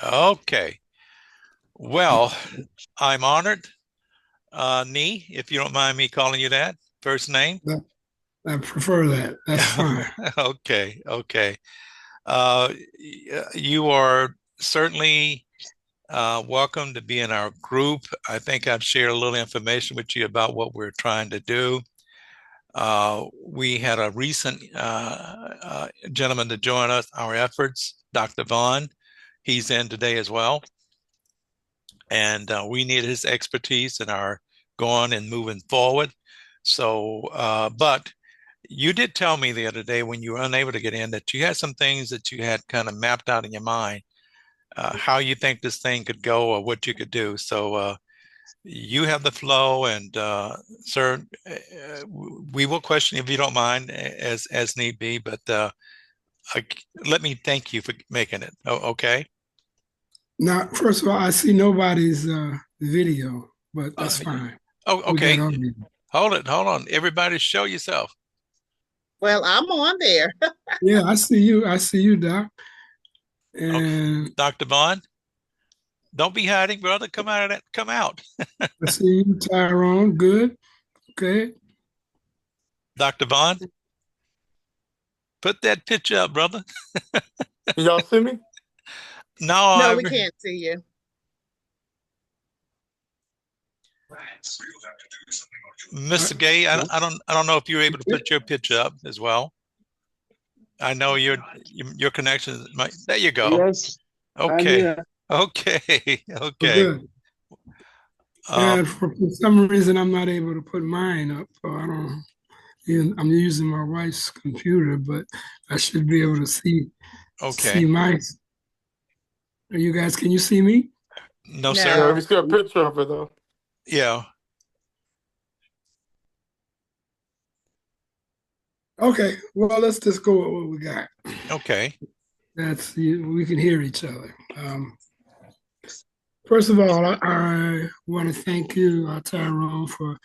Okay. Well, I'm honored. Nee, if you don't mind me calling you that, first name. That, I prefer that. That's fine. Okay, okay. Uh, you are certainly welcome to be in our group. I think I've shared a little information with you about what we're trying to do. We had a recent gentleman to join us, our efforts, Dr. Vaughn. He's in today as well. And we need his expertise in our going and moving forward. So, but you did tell me the other day when you were unable to get in that you had some things that you had kind of mapped out in your mind, how you think this thing could go or what you could do. So, you have the flow, and sir, we will question if you don't mind, as need be. But I, let me thank you for making it. Okay. Now, first of all, I see nobody's video, but Uh, that's fine. oh, We got okay. audio. Hold it. Hold on. Everybody, show yourself. Well, I'm on there. Yeah, I see you. I see you, Doc. Okay. And Dr. Vaughn, don't be hiding, brother. Come out of that. Come out. I see you, Tyrone. Good. Okay. Dr. Vaughn, put that picture up, brother. Can y'all see me? No, No, we can't see you. Mr. Gay, I don't know if you're able to put your picture up as well. I know your connection might. There you go. Yes, I'm Okay. here. Okay. Well, Okay. good. Um, And for some reason, I'm not able to put mine up. So I don't. I'm using my wife's computer, but I should be able to see okay. my. Are you guys? Can you see me? No, sir. Yeah, No. we see a picture of it though. Yeah. Okay. Well, let's just go with what we got. Okay. We can hear each other. First of all, I want to thank you, Tyrone, for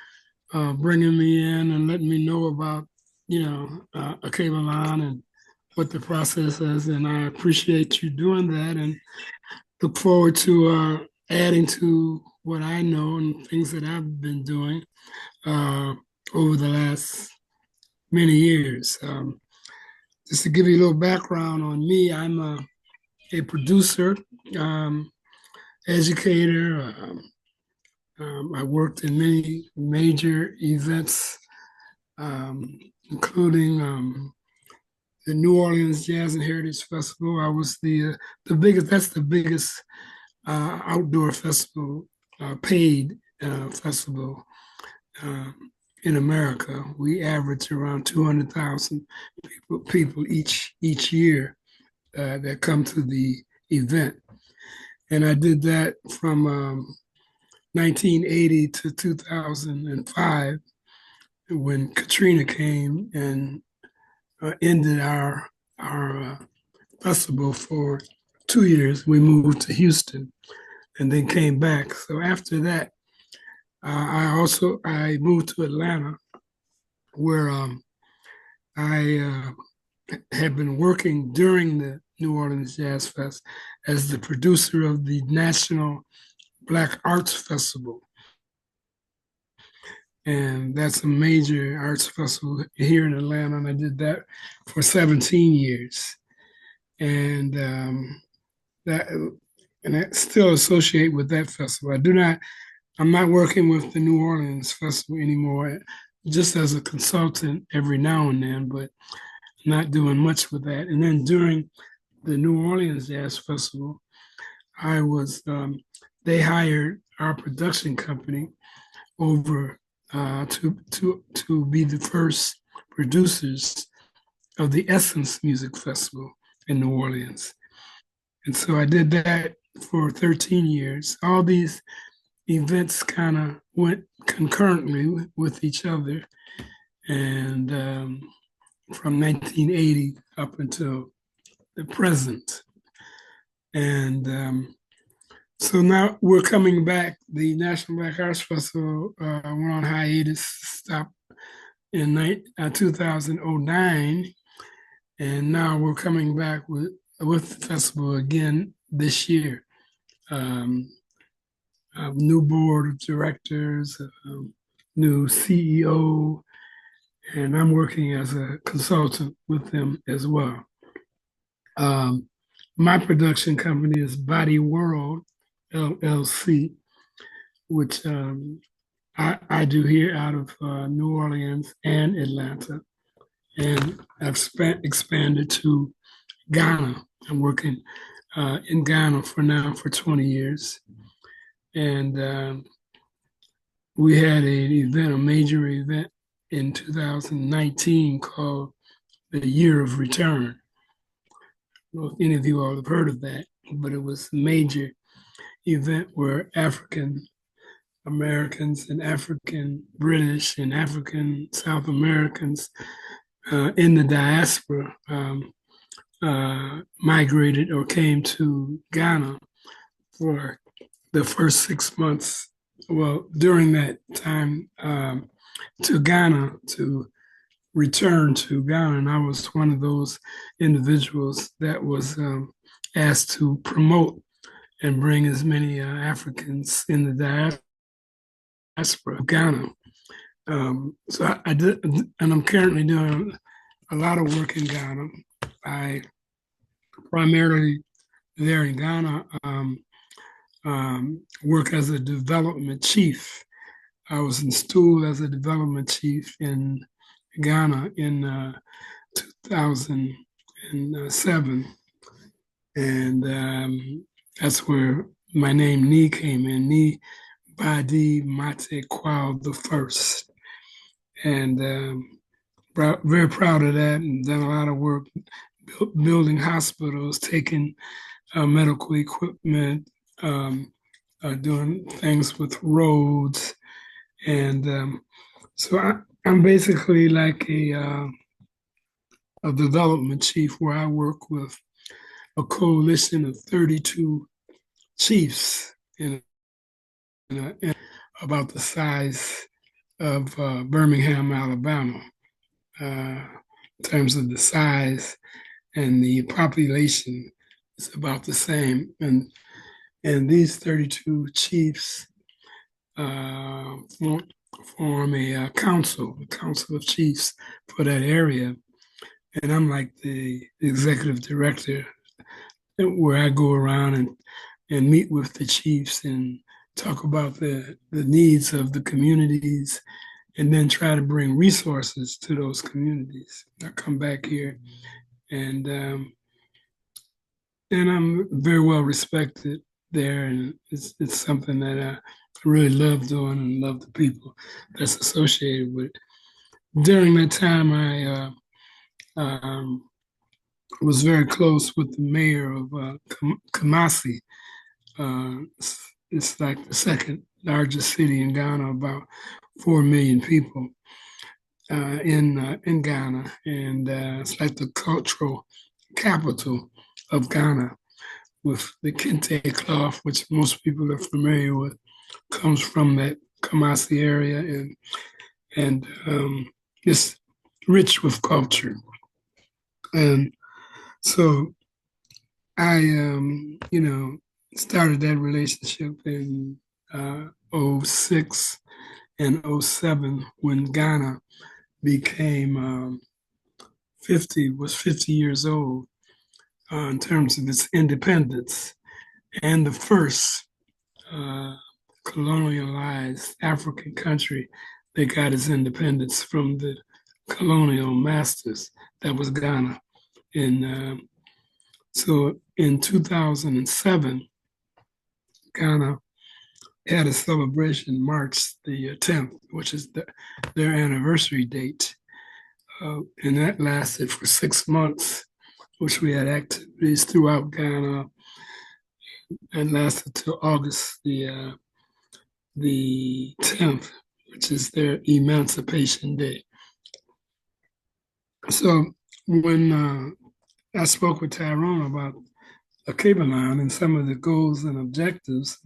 bringing me in and letting me know about, Alkebulan and what the process is. And I appreciate you doing that and look forward to adding to what I know and things that I've been doing uh, over the last many years. Just to give you a little background on me, I'm a producer, um, educator. I worked in many major events, including the New Orleans Jazz and Heritage Festival. I was the biggest. That's the biggest outdoor festival, paid festival uh, in America. We average around 200,000 people each year that come to the event, and I did that from 1980 to 2005 when Katrina came and ended our festival for 2 years. We moved to Houston and then came back. So after that, I moved to Atlanta, where I had been working during the New Orleans Jazz Fest as the producer of the National Black Arts Festival. And that's a major arts festival here in Atlanta. And I did that for 17 years. And that and I still associate with that festival. I'm not working with the New Orleans Festival anymore, just as a consultant every now and then, but not doing much with that. And then during the New Orleans Jazz Festival, I was they hired our production company over to be the first producers of the Essence Music Festival in New Orleans. And so I did that for 13 years. All these events kind of went concurrently with each other. And from 1980 up until the present. And so now we're coming back. The National Black Arts Festival went on hiatus, stopped in 2009, and now we're coming back with the festival again this year. New board of directors, new CEO, and I'm working as a consultant with them as well. My production company is Body World LLC, which I do here out of New Orleans and Atlanta, and I've expanded to Ghana. I'm working in Ghana for 20 years. And we had a major event in 2019 called the Year of Return. I don't know if any of you all have heard of that, but it was a major event where African Americans and African British and African South Americans in the diaspora migrated or came to Ghana for the first 6 months. Well, during that time to Ghana, to return to Ghana. And I was one of those individuals that was asked to promote and bring as many Africans in the diaspora of Ghana. So I did, and I'm currently doing a lot of work in Ghana. I primarily there in Ghana work as a development chief. I was installed as a development chief in Ghana in 2007. And that's where my name Ni came in, Ni Badi Mate Kwao the First. And very proud of that, and done a lot of work building hospitals, taking medical equipment, doing things with roads. And so I'm basically like a development chief where I work with a coalition of 32 chiefs in about the size of Birmingham, Alabama, in terms of the size, and the population is about the same. And these 32 chiefs form a council of chiefs for that area. And I'm like the executive director, where I go around and meet with the chiefs and talk about the needs of the communities, and then try to bring resources to those communities. I come back here, and I'm very well respected there, and it's something that I really love doing and love the people that's associated with it. During that time, I was very close with the mayor of Kumasi. It's like the second largest city in Ghana, about 4 million people in Ghana, and it's like the cultural capital of Ghana, with the kente cloth, which most people are familiar with, comes from that Kumasi area, and it's rich with culture. And so I, started that relationship in 06 and 07 when Ghana became 50 years old in terms of its independence, and the first colonialized African country that got its independence from the colonial masters. That was Ghana. And so in 2007, Ghana had a celebration March the 10th, which is their anniversary date. And that lasted for 6 months, which we had activities throughout Ghana, and lasted till August the 10th, which is their Emancipation Day. So when I spoke with Tyrone about Alkebulan and some of the goals and objectives,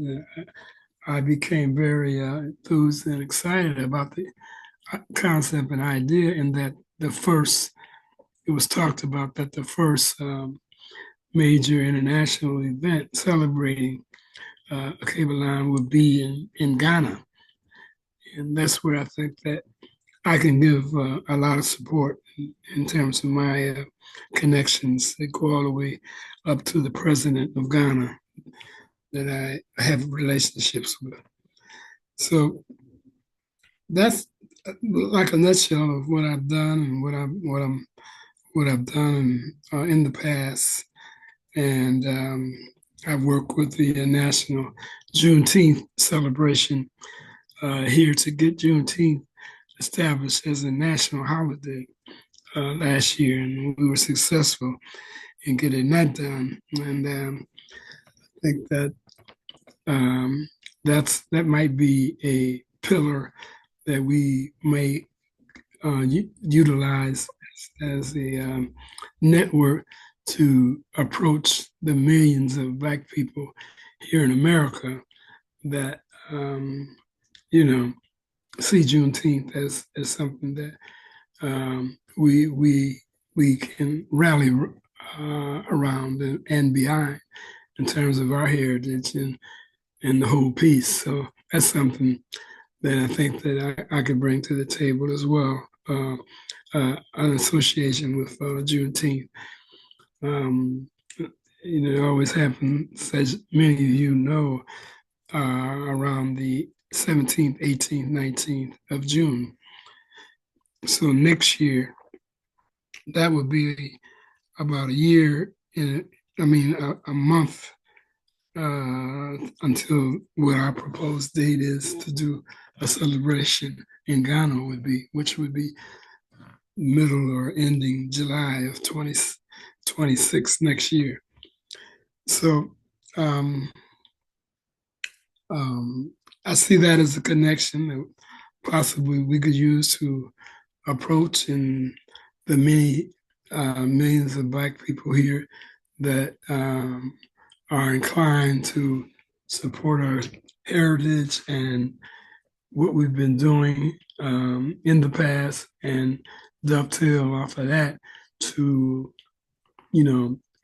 I became very enthused and excited about the concept and idea, and that it was talked about that the first major international event celebrating Alkebulan would be in Ghana. And that's where I think that I can give a lot of support in terms of my connections that go all the way up to the president of Ghana that I have relationships with. So that's like a nutshell of what I've done and what I've done in the past. And I've worked with the National Juneteenth celebration here to get Juneteenth established as a national holiday last year, and we were successful in getting that done. And I think that that might be a pillar that we may utilize as a network to approach the millions of Black people here in America that see Juneteenth as something that we can rally around and behind in terms of our heritage and the whole piece. So that's something that I think that I could bring to the table as well. An association with Juneteenth. It always happens, as many of you know, around the 17th, 18th, 19th of June. So next year, that would be about a year, a month until what our proposed date is to do a celebration in Ghana which would be middle or ending July of 2026 next year. So I see that as a connection that possibly we could use to approach in the many millions of Black people here that are inclined to support our heritage and what we've been doing in the past and dovetail off of that to,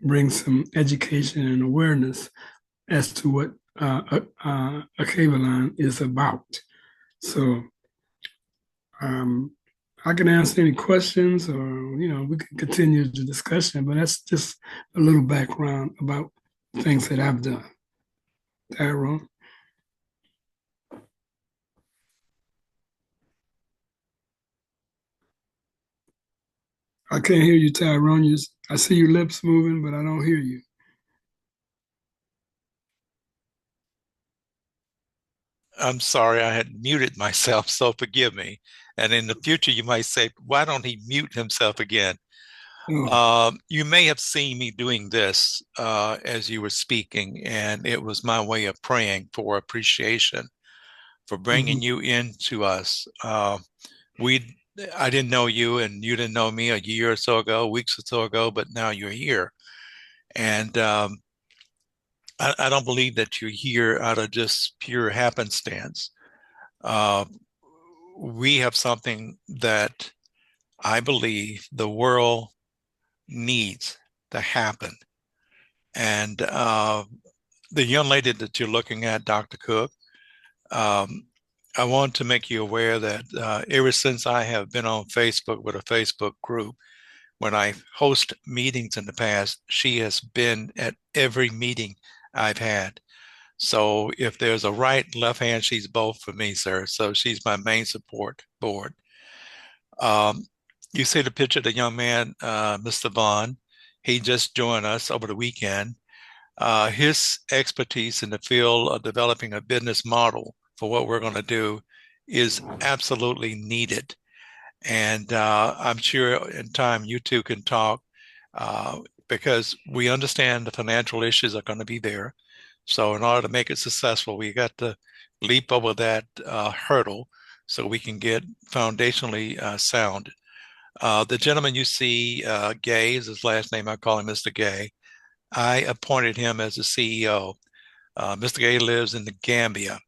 bring some education and awareness as to what Alkebulan is about. So I can answer any questions or, we can continue the discussion, but that's just a little background about things that I've done. Tyrone? I can't hear you, Tyrone. I see your lips moving, but I don't hear you. I'm sorry, I had muted myself, so forgive me. And in the future, you might say, why don't he mute himself again? You may have seen me doing this as you were speaking, and it was my way of praying for appreciation for bringing you into us. I didn't know you, and you didn't know me a year or so ago, weeks or so ago, but now you're here. And I don't believe that you're here out of just pure happenstance. We have something that I believe the world needs to happen. And the young lady that you're looking at, Dr. Cook, I want to make you aware that ever since I have been on Facebook with a Facebook group, when I host meetings in the past, she has been at every meeting I've had. So if there's a right and left hand, she's both for me, sir. So she's my main support board. You see the picture of the young man, Mr. Vaughn. He just joined us over the weekend. His expertise in the field of developing a business model for what we're going to do is absolutely needed. And I'm sure in time you two can talk because we understand the financial issues are going to be there. So in order to make it successful, we got to leap over that hurdle so we can get foundationally sound. The gentleman you see, Gay is his last name. I call him Mr. Gay. I appointed him as the CEO. Mr. Gay lives in the Gambia.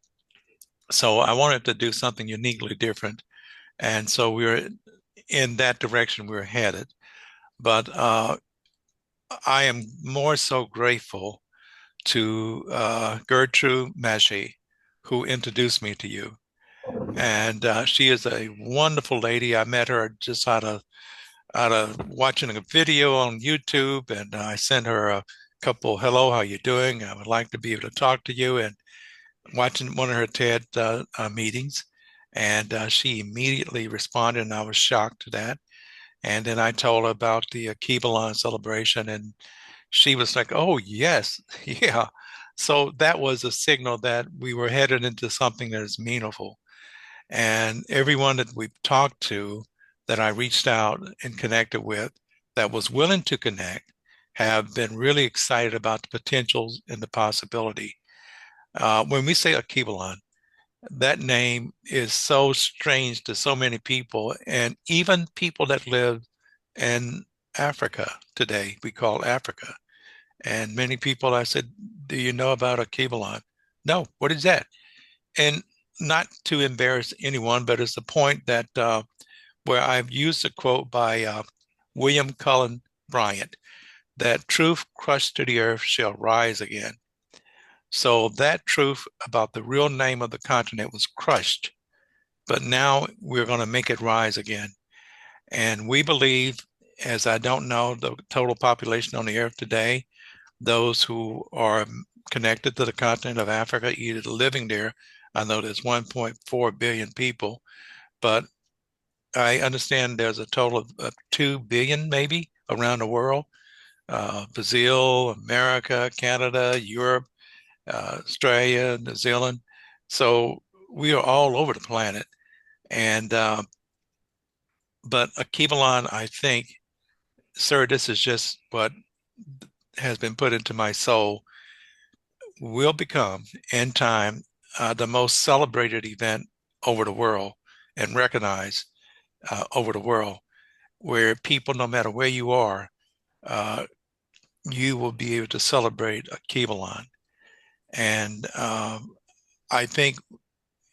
So I wanted to do something uniquely different. And so we're in that direction we're headed. But I am more so grateful to Gertrude Massey, who introduced me to you. And she is a wonderful lady. I met her just out of watching a video on YouTube, and I sent her a couple, hello, how you doing? I would like to be able to talk to you, and watching one of her TED meetings. And she immediately responded, and I was shocked to that. And then I told her about the Alkebulan celebration, and she was like, oh, yes, yeah. So that was a signal that we were headed into something that is meaningful. And everyone that we've talked to, that I reached out and connected with, that was willing to connect, have been really excited about the potentials and the possibility. When we say Alkebulan, that name is so strange to so many people, and even people that live in Africa today, we call Africa. And many people, I said, do you know about Alkebulan? No, what is that? And not to embarrass anyone, but it's the point that where I've used a quote by William Cullen Bryant, that truth crushed to the earth shall rise again. So that truth about the real name of the continent was crushed, but now we're going to make it rise again. And we believe, as I don't know the total population on the earth today, those who are connected to the continent of Africa, either living there, I know there's 1.4 billion people, but I understand there's a total of 2 billion maybe around the world. Brazil, America, Canada, Europe, Australia, New Zealand. So we are all over the planet. And but Akivalan, I think, sir, this is just what has been put into my soul, will become in time the most celebrated event over the world and recognized over the world, where people, no matter where you are, uh, you will be able to celebrate Akivalan. And I think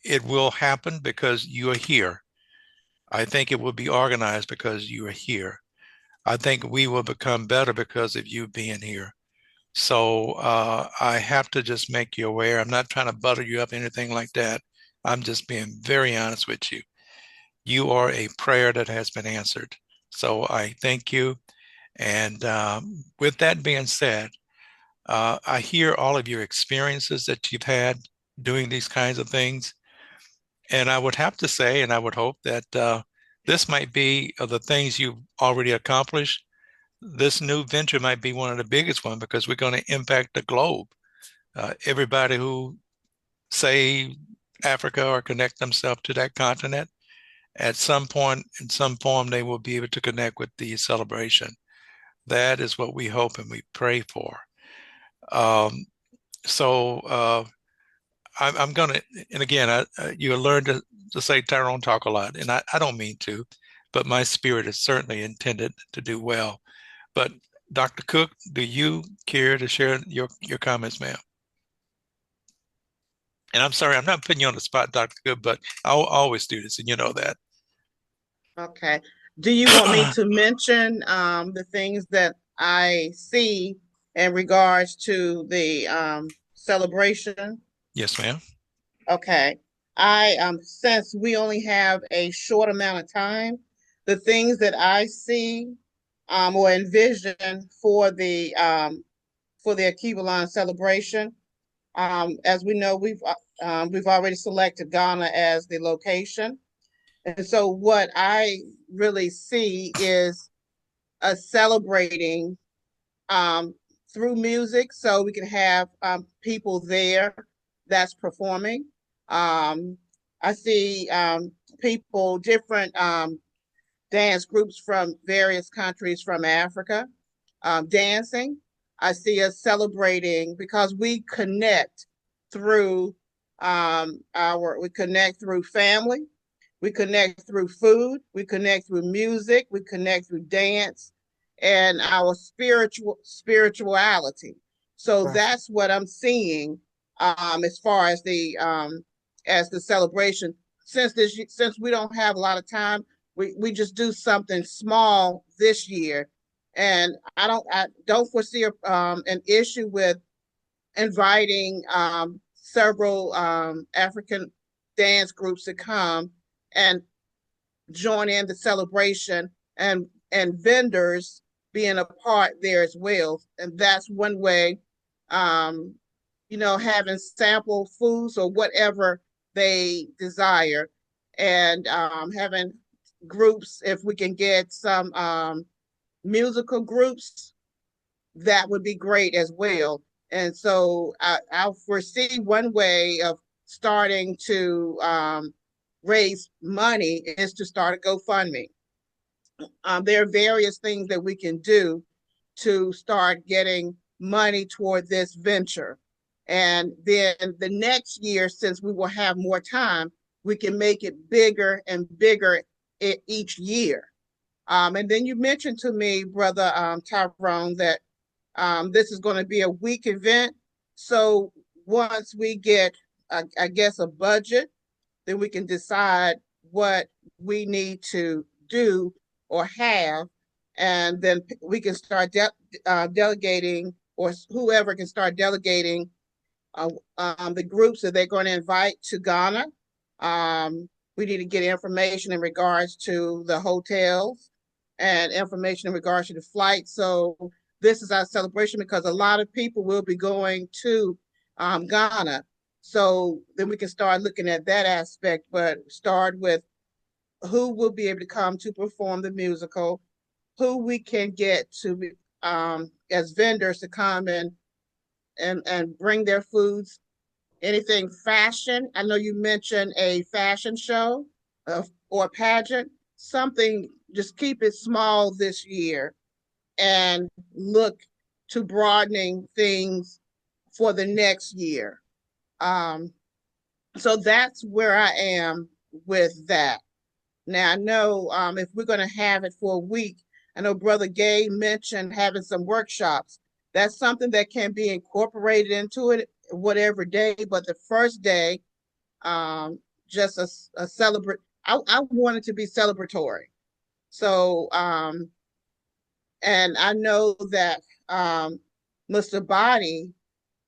it will happen because you are here. I think it will be organized because you are here. I think we will become better because of you being here. So I have to just make you aware. I'm not trying to butter you up, anything like that. I'm just being very honest with you. You are a prayer that has been answered. So I thank you. And with that being said, I hear all of your experiences that you've had doing these kinds of things. And I would have to say, and I would hope that this might be of the things you've already accomplished. This new venture might be one of the biggest ones because we're going to impact the globe. Everybody who say Africa or connect themselves to that continent, at some point, in some form, they will be able to connect with the celebration. That is what we hope and we pray for. Um, so I'm going to, and again, you learn to say Tyrone talk a lot, and I don't mean to, but my spirit is certainly intended to do well. But Dr. Cook, do you care to share your comments, ma'am? And I'm sorry, I'm not putting you on the spot, Dr. Cook, but I'll always do this, and you know that. Okay. Do you want me to mention the things that I see in regards to the celebration? Yes, ma'am. Okay. I since we only have a short amount of time, the things that I see or envision for the Akivalan celebration. As we know, we've already selected Ghana as the location. And so what I really see is a celebrating through music, so we can have people there that's performing. I see people, different dance groups from various countries from Africa dancing. I see us celebrating because we connect through we connect through family, we connect through food, we connect through music, we connect through dance and our spirituality. So Right. that's what I'm seeing as far as the celebration. Since we don't have a lot of time, we just do something small this year And I don't foresee an issue with inviting several African dance groups to come and join in the celebration, and vendors being a part there as well. And that's one way, um, having sample foods or whatever they desire, and having groups, if we can get some musical groups, that would be great as well. And so I'll foresee one way of starting to raise money is to start a GoFundMe. There are various things that we can do to start getting money toward this venture. And then the next year, since we will have more time, we can make it bigger and bigger each year. And then you mentioned to me, Brother Tyrone, that this is going to be a week event. So once we get, I guess, a budget, then we can decide what we need to do or have, and then we can start delegating, or whoever can start delegating the groups that they're going to invite to Ghana. We need to get information in regards to the hotels and information in regards to the flight. So this is our celebration because a lot of people will be going to Ghana. So then we can start looking at that aspect, but start with who will be able to come to perform the musical, who we can get to as vendors to come and bring their foods, anything fashion. I know you mentioned a fashion show or pageant, something, just keep it small this year and look to broadening things for the next year. So that's where I am with that. Now, I know if we're going to have it for a week, I know Brother Gay mentioned having some workshops. That's something that can be incorporated into it whatever day, but the first day, just a celebrate. I want it to be celebratory. So, and I know that Mr. Body,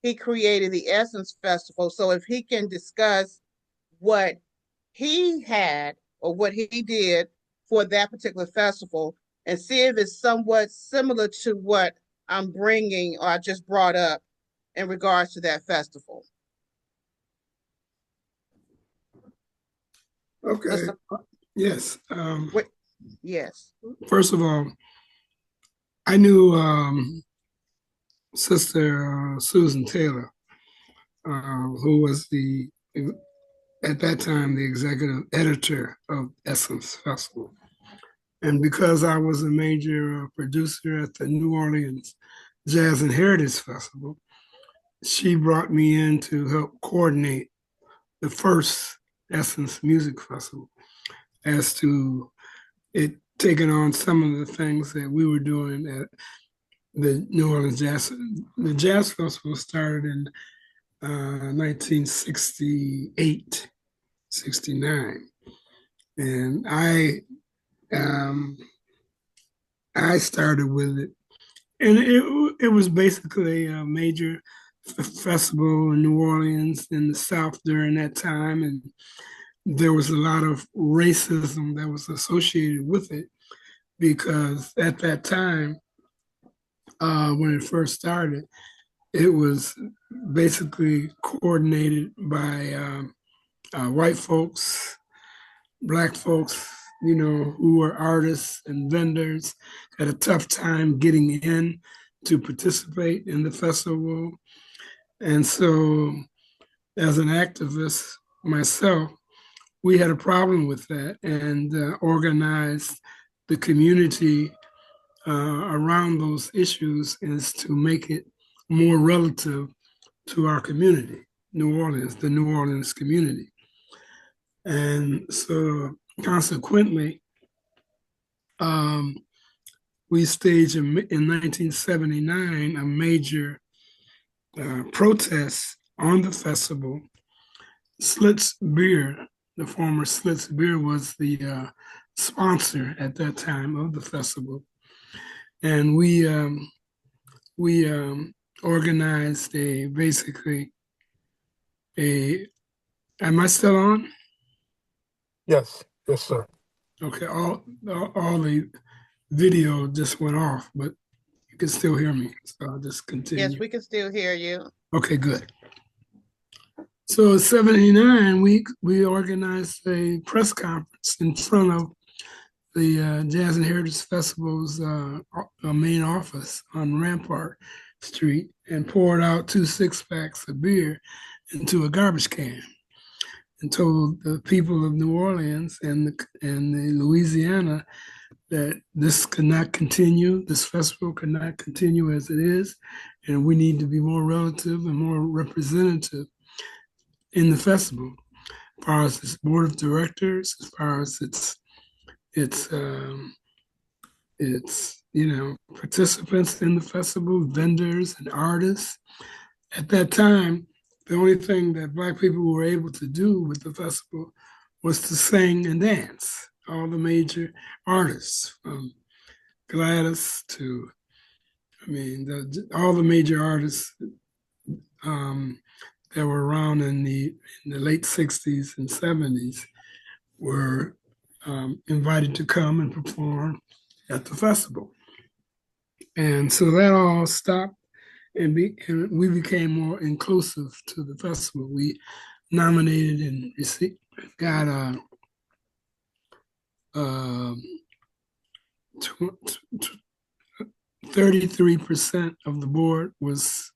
he created the Essence Festival. So if he can discuss what he had or what he did for that particular festival and see if it's somewhat similar to what I'm bringing or I just brought up in regards to that festival. Okay. Yes. Yes. First of all, I knew Sister Susan Taylor, who was at that time, the executive editor of Essence Festival. And because I was a major producer at the New Orleans Jazz and Heritage Festival, she brought me in to help coordinate the first Essence Music Festival as to it taking on some of the things that we were doing at the New Orleans Jazz. The Jazz Festival started in 1968, 69. And I started with it. And it was basically a major festival in New Orleans in the South during that time. And there was a lot of racism that was associated with it because at that time, when it first started, it was basically coordinated by white folks, Black folks, who were artists and vendors, had a tough time getting in to participate in the festival. And so, as an activist myself, we had a problem with that and organized the community around those issues is to make it more relative to our community, New Orleans, the New Orleans community. And so consequently, we staged in 1979 a major protest on the festival. Slits Beer, the former Slits Beer, was the sponsor at that time of the festival. and we organized basically a. Am I still on? Yes, yes, sir. Okay, all the video just went off, but you can still hear me, so I'll just Yes, continue. we can still hear you. Okay, good. So in '79, we organized a press conference in front of the Jazz and Heritage Festival's main office on Rampart Street and poured out 2 6-packs of beer into a garbage can and told the people of New Orleans and the Louisiana that this could not continue, this festival could not continue as it is, and we need to be more relative and more representative in the festival, as far as its board of directors, as far as its participants in the festival, vendors and artists. At that time, the only thing that Black people were able to do with the festival was to sing and dance. All the major artists, from Gladys to, all the major artists that were around in the late '60s and '70s were invited to come and perform at the festival. And so that all stopped, and we became more inclusive to the festival. We nominated and got 33% of the board was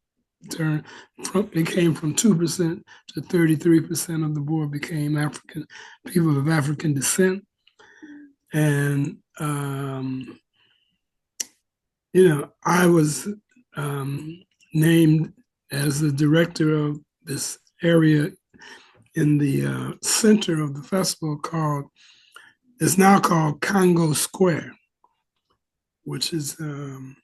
turned from, it came from 2% to 33% of the board became people of African descent. And I was named as the director of this area in the center of the festival it's now called Congo Square, which is an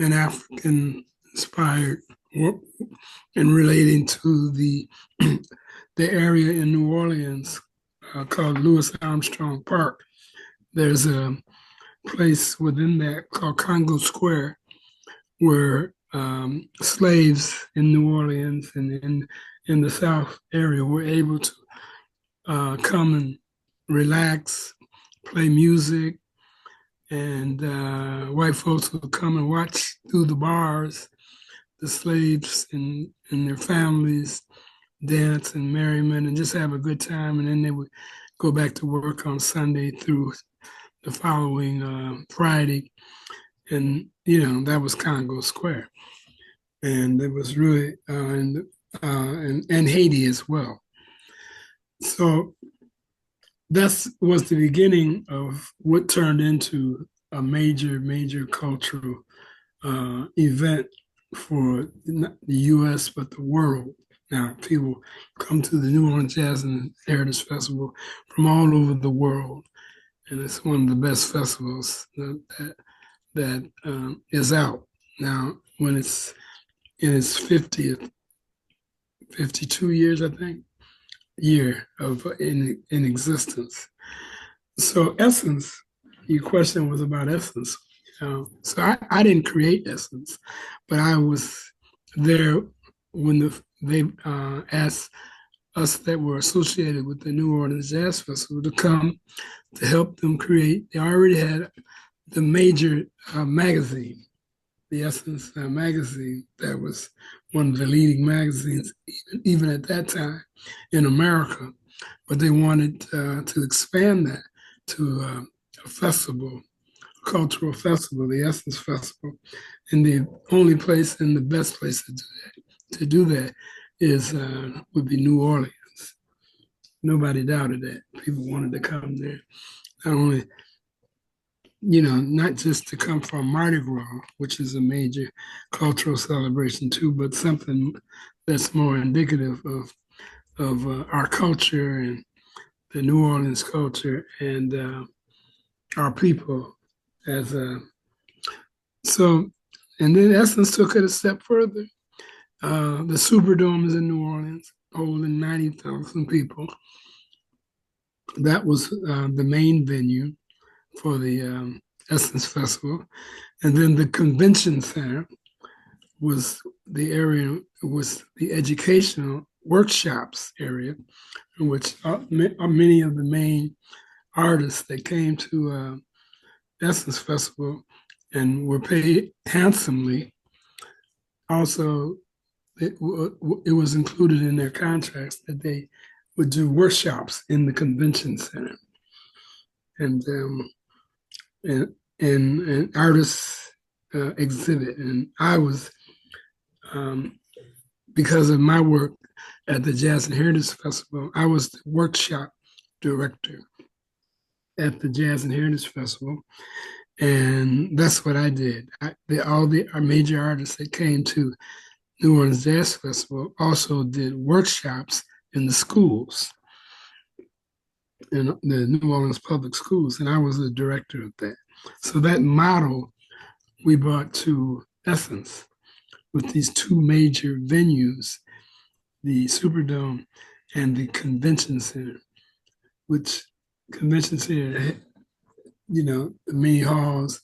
African inspired and relating to the area in New Orleans called Louis Armstrong Park. There's a place within that called Congo Square where slaves in New Orleans and in the South area were able to come and relax, play music, and white folks would come and watch through the bars the slaves and their families dance and merriment and just have a good time. And then they would go back to work on Sunday through the following Friday. And, that was Congo Square. And it was really, and Haiti as well. So that was the beginning of what turned into a major, major cultural event for not the U.S., but the world. Now, people come to the New Orleans Jazz and Heritage Festival from all over the world, and it's one of the best festivals that is out now. When it's in its 50th, 52 years, I think, year of in existence. So Essence, your question was about Essence. So I didn't create Essence, but I was there when they asked us that were associated with the New Orleans Jazz Festival to come to help them create. They already had the major magazine, the Essence magazine, that was one of the leading magazines, even at that time in America. But they wanted to expand that to a festival, a cultural festival, the Essence Festival. And the only place and the best place to do that is would be New Orleans. Nobody doubted that. People wanted to come there. Not only, not just to come from Mardi Gras, which is a major cultural celebration too, but something that's more indicative of our culture and the New Orleans culture and our people as a. So, and then Essence took it a step further. The Superdome is in New Orleans, holding 90,000 people. That was the main venue for the Essence Festival. And then the convention center was the area, was the educational workshops area, in which many of the main artists that came to Essence Festival and were paid handsomely. Also, it was included in their contracts that they would do workshops in the convention center, and and artists exhibit. And I was, because of my work at the Jazz and Heritage Festival, I was the workshop director at the Jazz and Heritage Festival. And that's what I did. All the our major artists that came to New Orleans Jazz Festival also did workshops in the schools, in the New Orleans public schools, and I was the director of that. So that model we brought to Essence with these two major venues, the Superdome and the Convention Center, which Convention Center, the many halls,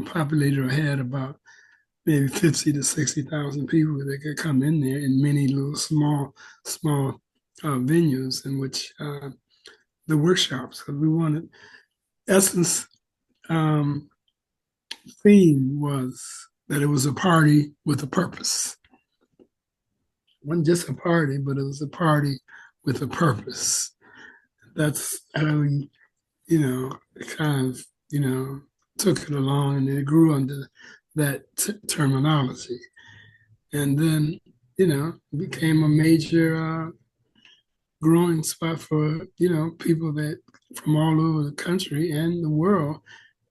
populated or had about maybe 50 to 60,000 people that could come in there in many little small venues in which the workshops, because we wanted, Essence theme was that it was a party with a purpose. It wasn't just a party, but it was a party with a purpose. That's how we, kind of, took it along, and it grew under that terminology. And then, it became a major growing spot for, people that from all over the country and the world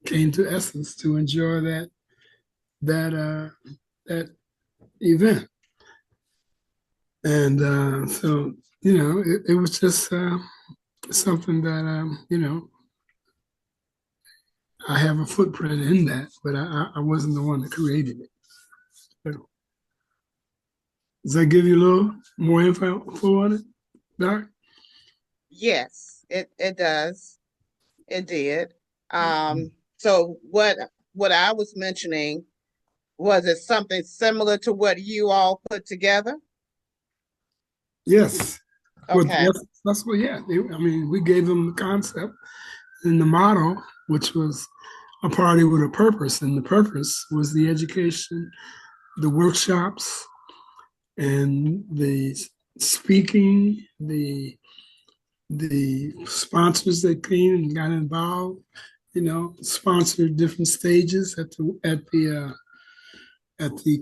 came to Essence to enjoy that event. And so, it was just something that, I have a footprint in that, but I wasn't the one that created it. So, does that give you a little more info on it, Doc? Yes, it does. It did. So what I was mentioning, was it something similar to what you all put together? Yes. Okay. That's what, yeah. We gave them the concept and the model, which was a party with a purpose. And the purpose was the education, the workshops, and the speaking, the sponsors that came and got involved, sponsored different stages at the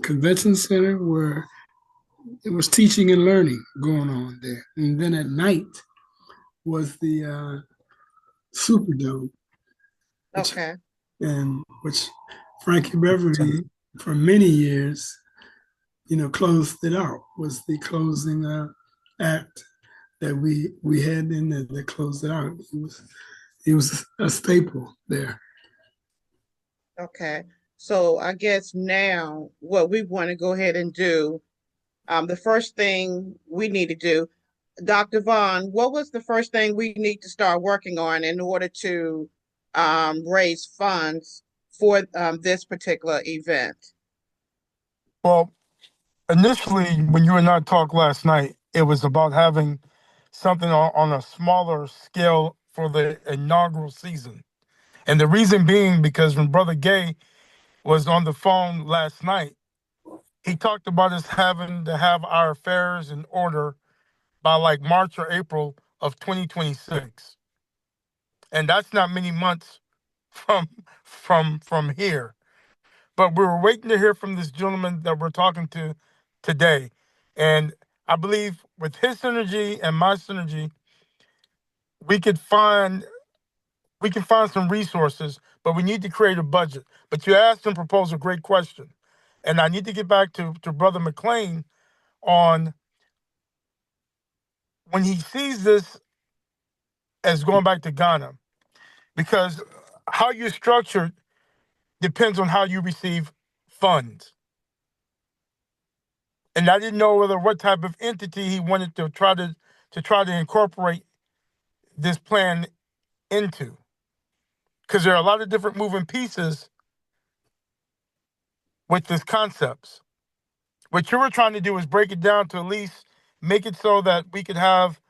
convention center where it was teaching and learning going on there. And then at night was the Superdome, Okay. which Frankie Beverly for many years, closed it out. Was the closing act that we had in there that closed it out. It was a staple there. Okay. So I guess now what we want to go ahead and do, the first thing we need to do, Dr. Vaughn, what was the first thing we need to start working on in order to raise funds for this particular event? Well, initially, when you and I talked last night, it was about having something on a smaller scale for the inaugural season. And the reason being because when Brother Gay was on the phone last night, he talked about us having to have our affairs in order by like March or April of 2026. And that's not many months from from here. But we were waiting to hear from this gentleman that we're talking to today. And I believe with his synergy and my synergy, we could find we can find some resources, but we need to create a budget. But you asked and proposed a great question. And I need to get back to Brother McLean on when he sees this as going back to Ghana, because how you're structured depends on how you receive funds. And I didn't know what type of entity he wanted to try to incorporate this plan into. because there are a lot of different moving pieces with this concepts. What you were trying to do is break it down to at least make it so that we could have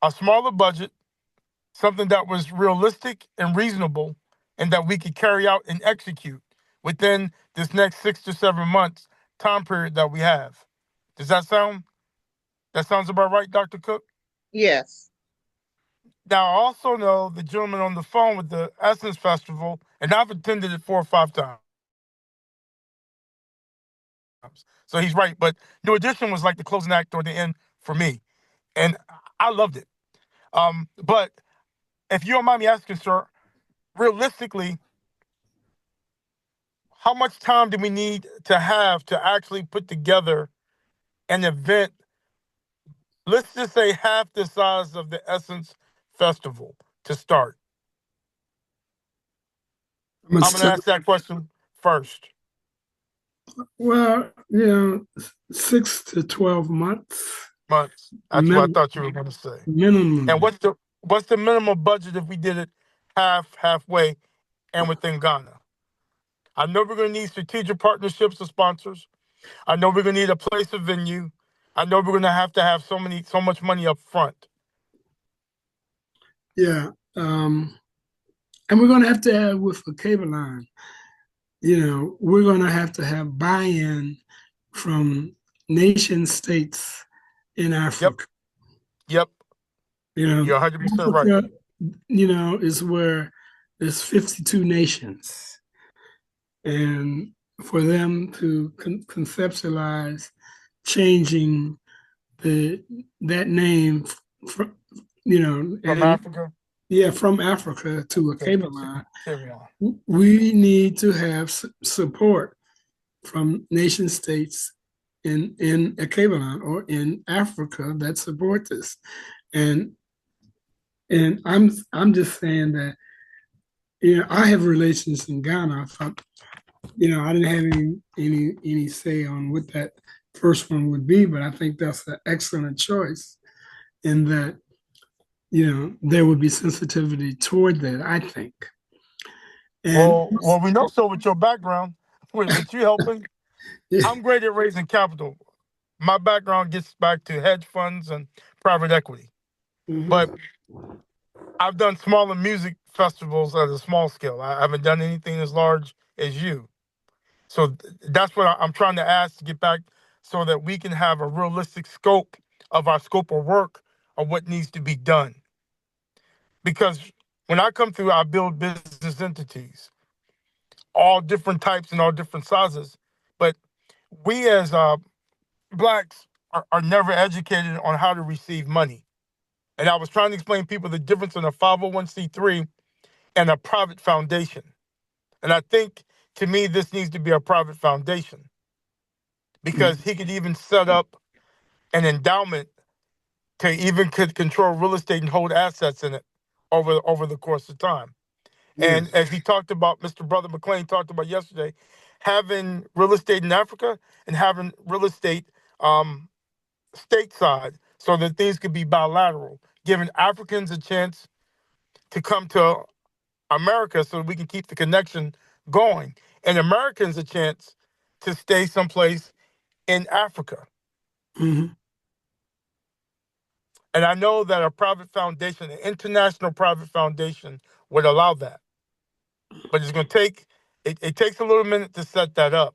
a smaller budget, something that was realistic and reasonable, and that we could carry out and execute within this next 6 to 7 months time period that we have. Does that sound? That sounds about right, Dr. Cook? Yes. Now, I also know the gentleman on the phone with the Essence Festival, and I've attended it 4 or 5 times. So he's right. But New Edition was like the closing act or the end for me. And I loved it. But if you don't mind me asking, sir, realistically, how much time do we need to have to actually put together an event? Let's just say half the size of the Essence Festival to start. I'm going to ask that question first. Well, 6 to 12 months. Months. That's what I thought you were going to say. Minimum. And what's the minimum budget if we did it halfway and within Ghana? I know we're going to need strategic partnerships with sponsors. I know we're going to need a place, a venue. I know we're going to have so much money up front. Yeah. And we're going to have with Alkebulan, we're going to have buy-in from nation states in Africa. Yep. You're 100% right. Africa, is where there's 52 nations. And for them to conceptualize changing that name, from Africa. Yeah, from Africa to Alkebulan, we need to have support from nation states in Alkebulan or in Africa that support this. And I'm just saying that I have relations in Ghana. So, I didn't have any say on what that first one would be, but I think that's an excellent choice in that there would be sensitivity toward that, I think. And well, we know so with your background, with you helping, yeah. I'm great at raising capital. My background gets back to hedge funds and private equity. Mm-hmm. But I've done smaller music festivals at a small scale. I haven't done anything as large as you. So that's what I'm trying to ask to get back so that we can have a realistic scope of our scope of work of what needs to be done. Because when I come through, I build business entities, all different types and all different sizes. But we as Blacks are never educated on how to receive money. And I was trying to explain to people the difference in a 501c3 and a private foundation. And I think, to me, this needs to be a private foundation because he could even set up an endowment to even could control real estate and hold assets in it over the course of time. And as he talked about, Mr. Brother McLean talked about yesterday, having real estate in Africa and having real estate stateside so that things could be bilateral, giving Africans a chance to come to America so we can keep the connection going, and Americans a chance to stay someplace in Africa. Mm-hmm. And I know that a private foundation, an international private foundation, would allow that. But it's going to take, it takes a little minute to set that up.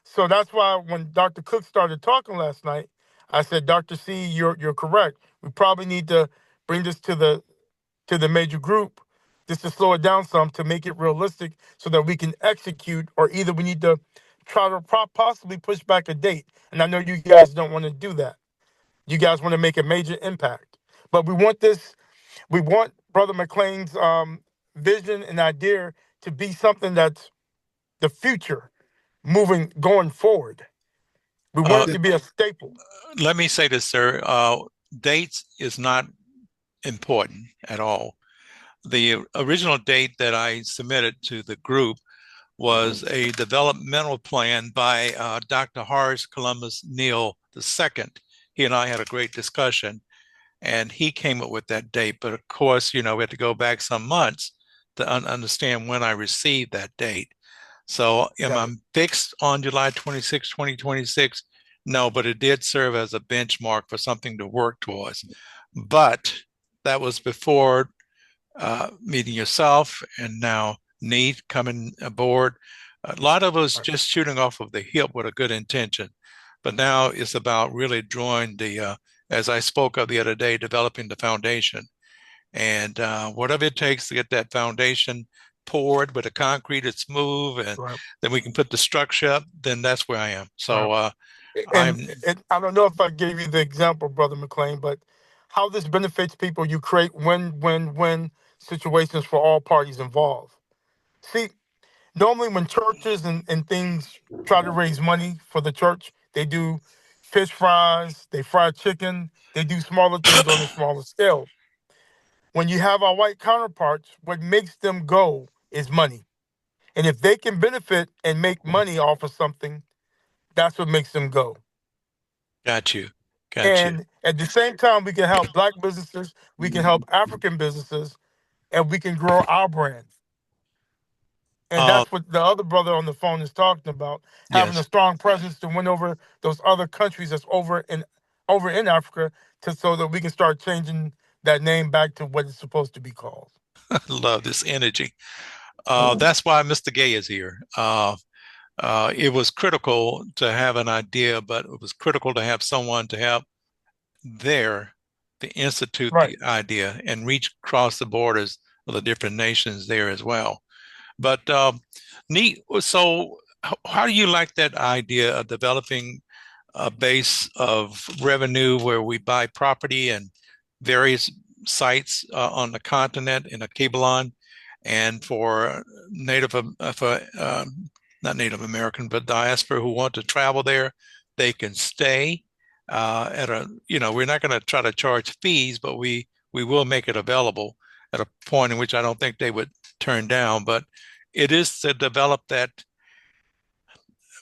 So that's why when Dr. Cook started talking last night, I said, Dr. C, you're correct. We probably need to bring this to the major group just to slow it down some to make it realistic so that we can execute, or either we need to try to possibly push back a date. And I know you guys don't want to do that. You guys want to make a major impact. But we want Brother McLean's vision and idea to be something that's the future going forward. We want it to be a staple. Let me say this, sir. Dates is not important at all. The original date that I submitted to the group was a developmental plan by Dr. Horace Columbus Neal II. He and I had a great discussion. and he came up with that date. But of course, we had to go back some months to understand when I received that date. So am I Right. fixed on July 26, 2026? No, but it did serve as a benchmark for something to work towards. But that was before meeting yourself and now Neat coming aboard. A lot of us Right. just shooting off of the hip with a good intention. But now it's about really drawing as I spoke of the other day, developing the foundation. And whatever it takes to get that foundation poured with the concrete, it's smooth, and Right. then we can put the structure up, then that's where I am. Right. So And, I'm and I don't know if I gave you the example, Brother McLean, but how this benefits people, you create win-win-win situations for all parties involved. See, normally when churches and things try to raise money for the church, they do fish fries, they fry chicken, they do smaller things on a smaller scale. When you have our white counterparts, what makes them go is money. And if they can benefit and make money off of something, that's what makes them go. got you, got you. And at the same time, we can help Black businesses, we can help African businesses, and we can grow our brand. And Uh, that's what the other brother on the phone is talking about, having a yes, strong presence to win over those other countries that's over in Africa, so that we can start changing that name back to what it's supposed to be called. love this energy. Oh, That's why Mr. Gay is here. It was critical to have an idea, but it was critical to have someone to help there to institute Right. the idea and reach across the borders of the different nations there as well. But neat. So, how do you like that idea of developing a base of revenue where we buy property and various sites on the continent in Alkebulan, and for not Native American, but diaspora who want to travel there, they can stay at we're not going to try to charge fees, but we will make it available at a point in which I don't think they would turn down. But it is to develop that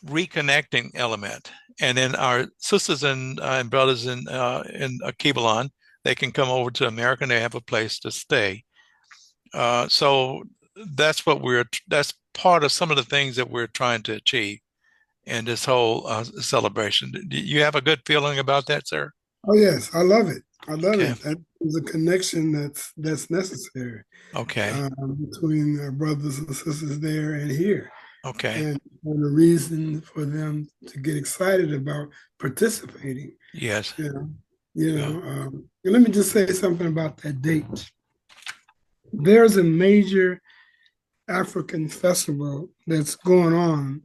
reconnecting element. And then our sisters and brothers in Alkebulan, they can come over to America and they have a place to stay. So that's part of some of the things that we're trying to achieve in this whole celebration. Do you have a good feeling about that, sir? oh yes, I love it. I love Okay. it. That is a connection that's necessary Okay. between our brothers and sisters there and here, Okay. and the reason for them to get excited about participating. Yes. You know, Yeah. and let me just say something about that date. There's a major African festival that's going on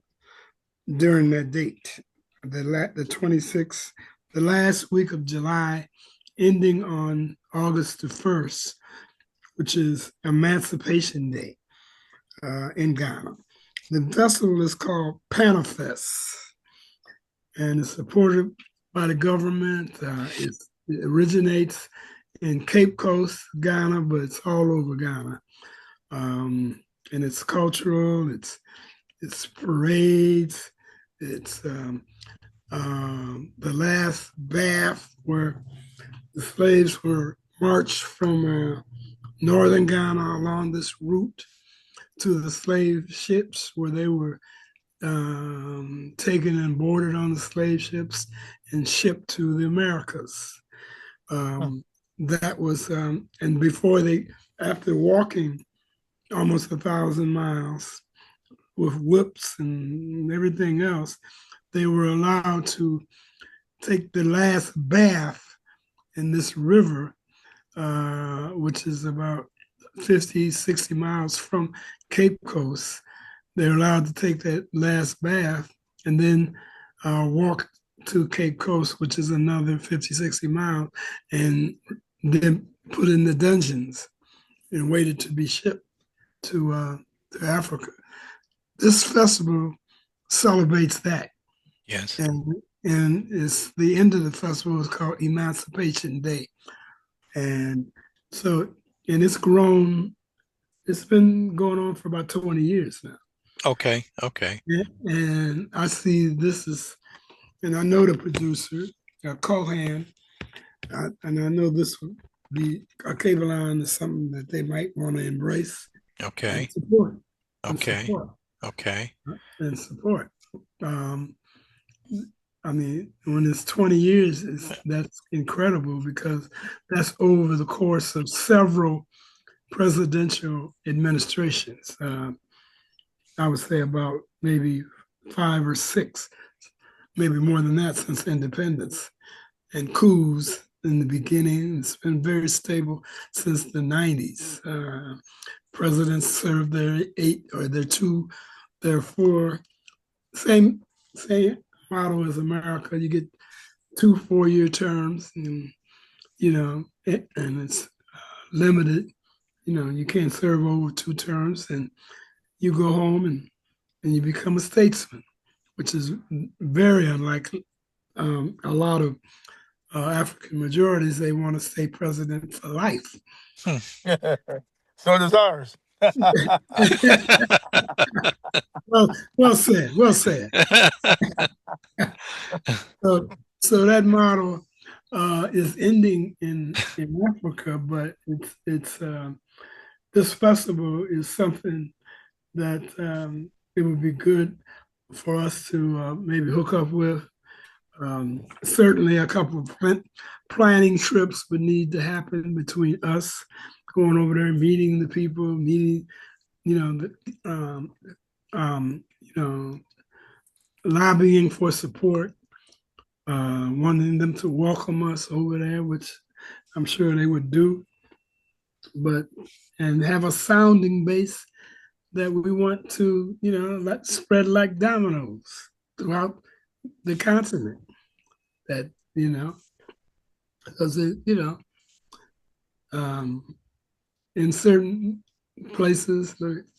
during that date, the 26th, the last week of July, ending on August the 1st, which is Emancipation Day in Ghana. The festival is called Panafest, and it's supported by the government. It originates in Cape Coast, Ghana, but it's all over Ghana. And it's cultural, it's parades, it's the last bath where the slaves were marched from northern Ghana along this route to the slave ships where they were taken and boarded on the slave ships and shipped to the Americas. Hmm. That was, and after walking almost 1,000 miles with whips and everything else, they were allowed to take the last bath in this river, which is about 50, 60 miles from Cape Coast. They're allowed to take that last bath and then walk to Cape Coast, which is another 50, 60 miles, and then put in the dungeons and waited to be shipped to Africa. This festival celebrates that, Yes. and it's the end of the festival is called Emancipation Day, and so and it's grown. It's been going on for about 20 years now. Okay. Okay. And I see this is, and I know the producer, Cohan, and I know this would be Alkebulan is something that they might want to embrace and Okay. support and Okay. support Okay. and support. Um, I mean, when it's 20 years, that's incredible because that's over the course of several presidential administrations. I would say about maybe 5 or 6, maybe more than that since independence, and coups in the beginning. It's been very stable since the 90s. Presidents served their 8 or their 2, their 4, same model as America. You get 2 4-year terms, and and it's limited. You can't serve over 2 terms, and you go home and you become a statesman, which is very unlike a lot of African majorities. They want to stay president for life. So does ours. Well said. Well said. So that model is ending in Africa, but it's this festival is something that it would be good for us to maybe hook up with. Certainly, a couple of planning trips would need to happen between us going over there, meeting the people, meeting, you know, the, you know, lobbying for support, wanting them to welcome us over there, which I'm sure they would do, but and have a sounding base that we want to, let spread like dominoes throughout the continent. That because um, in certain places, throughout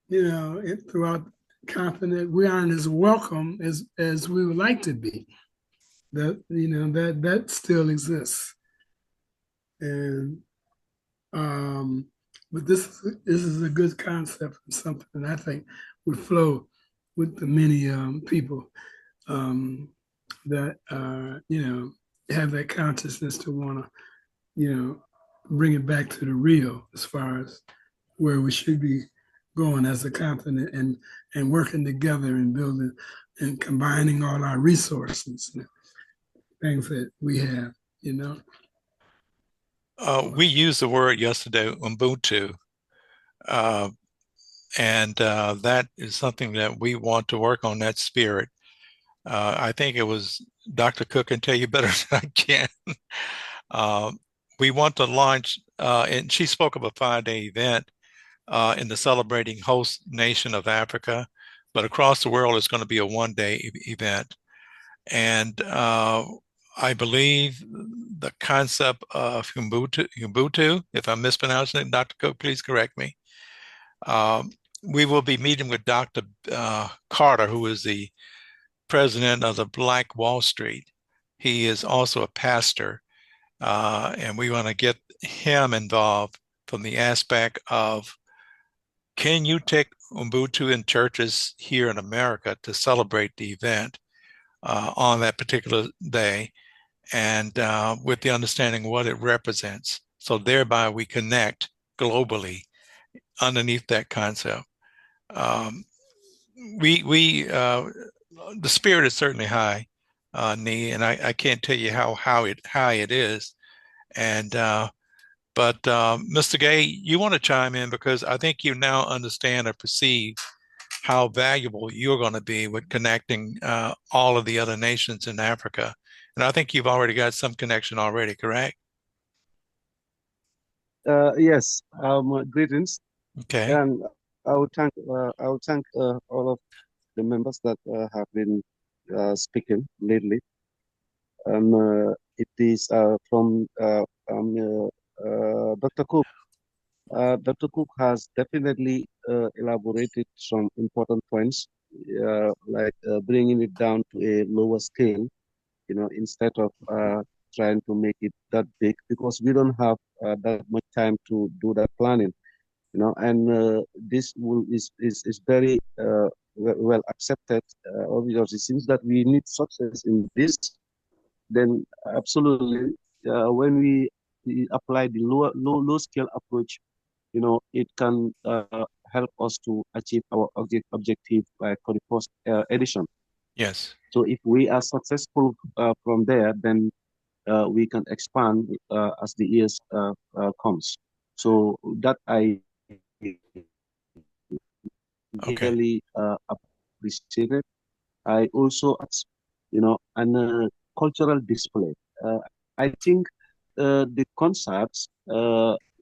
the continent, we aren't as welcome as we would like to be. That still exists, and but this is a good concept and something I think would flow with the many people that have that consciousness to want to bring it back to the real as far as where we should be going as a continent, and working together and building and combining all our resources and things that we have, We used the word yesterday, Ubuntu, uh, and that is something that we want to work on, that spirit. I think it was Dr. Cook can tell you better than I can. Uh, we want to launch, and she spoke of a 5-day event in the celebrating host nation of Africa, but across the world it's going to be a 1-day event. And I believe the concept of Ubuntu, if I'm mispronouncing it, Dr. Cook, please correct me. We will be meeting with Dr. Carter, who is the president of the Black Wall Street. He is also a pastor, and we want to get him involved from the aspect of, can you take Ubuntu in churches here in America to celebrate the event on that particular day, and with the understanding what it represents. So thereby we connect globally underneath that concept. The spirit is certainly high, Nee, and I can't tell you how high it is. And but Mr. Gay, you want to chime in because I think you now understand or perceive how valuable you're going to be with connecting all of the other nations in Africa. And I think you've already got some connection already, correct? Yes, greetings, Okay. and I will thank all of the members that have been speaking lately. It is from Dr. Cook. Dr. Cook has definitely elaborated some important points, like bringing it down to a lower scale, instead of trying to make it that big, because we don't have that much time to do that planning, and this is very well accepted, because it seems that we need success in this, then absolutely when we apply the low scale approach, it can help us to achieve our objective for the first edition. Yes. So if we are successful from there, then we can expand as the years comes. So that I Okay. really appreciated. I also, an cultural display. I think the concerts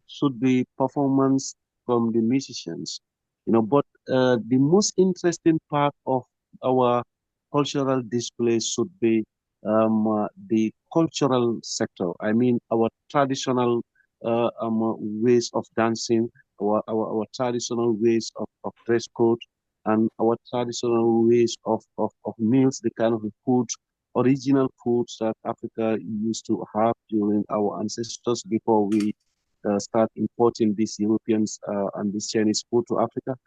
should be performance from the musicians, but the most interesting part of our cultural display should be the cultural sector. I mean, our traditional ways of dancing, our traditional ways of dress code, and our traditional ways of meals, the kind of food, original foods that Africa used to have during our ancestors before we start importing these Europeans and this Chinese food to Africa.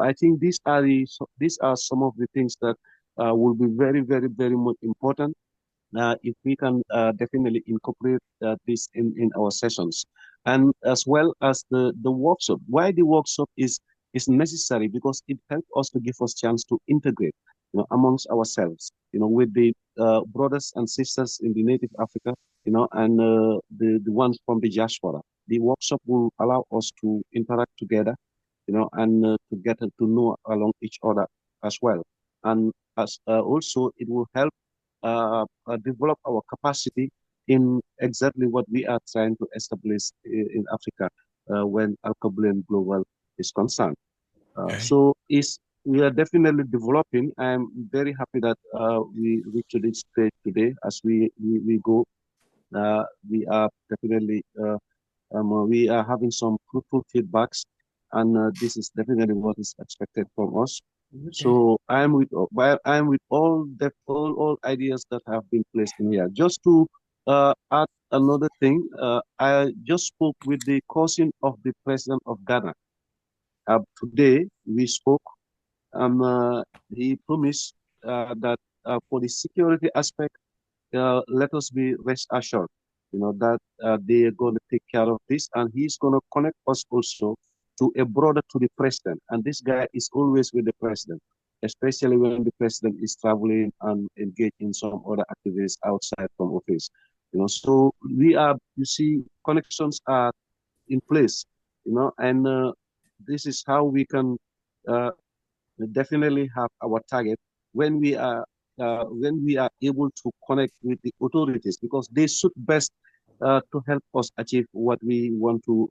I think these are some of the things that will be very, very, very much important if we can definitely incorporate this in our sessions, and as well as the workshop. Why the workshop is necessary, because it helps us to give us chance to integrate, amongst ourselves, with the brothers and sisters in the native Africa, and the ones from the diaspora. The workshop will allow us to interact together, and to get to know along each other as well. And as also, it will help develop our capacity in exactly what we are trying to establish in Africa when Alkebulan Global is concerned. Okay. So we are definitely developing. I'm very happy that we reached this stage today. As we go, we are definitely we are having some fruitful feedbacks, and this is definitely what is expected from us. Okay. So I'm with all ideas that have been placed in here. Just to add another thing, I just spoke with the cousin of the president of Ghana. Today we spoke. He promised that for the security aspect, let us be rest assured, that they are going to take care of this, and he's going to connect us also to a brother to the president. And this guy is always with the president, especially when the president is traveling and engaged in some other activities outside from office. So you see, connections are in place, and this is how we can uh, definitely have our target when we are able to connect with the authorities, because they should best to help us achieve what we want to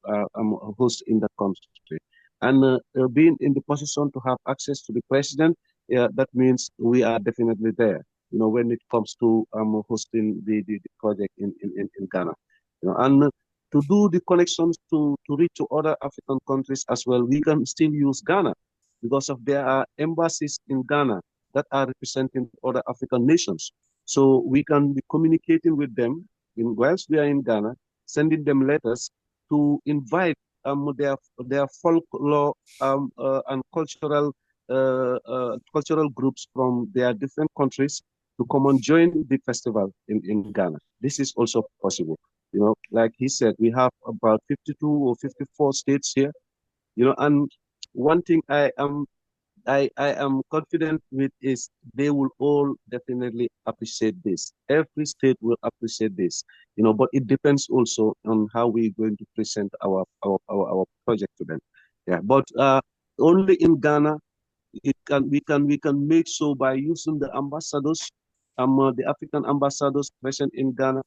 host in the country. And being in the position to have access to the president, that means we are definitely there. When it comes to hosting the project in Ghana, and to do the connections to reach to other African countries as well, we can still use Ghana, because of there are embassies in Ghana that are representing other African nations. So we can be communicating with them whilst we are in Ghana, sending them letters to invite their folklore and cultural groups from their different countries to come and join the festival in Ghana. This is also possible. Like he said, we have about 52 or 54 states here. And one thing I am confident with is they will all definitely appreciate this. Every state will appreciate this, but it depends also on how we're going to present our project to them. Yeah, but only in Ghana we can make so by using the ambassadors, the African ambassadors present in Ghana,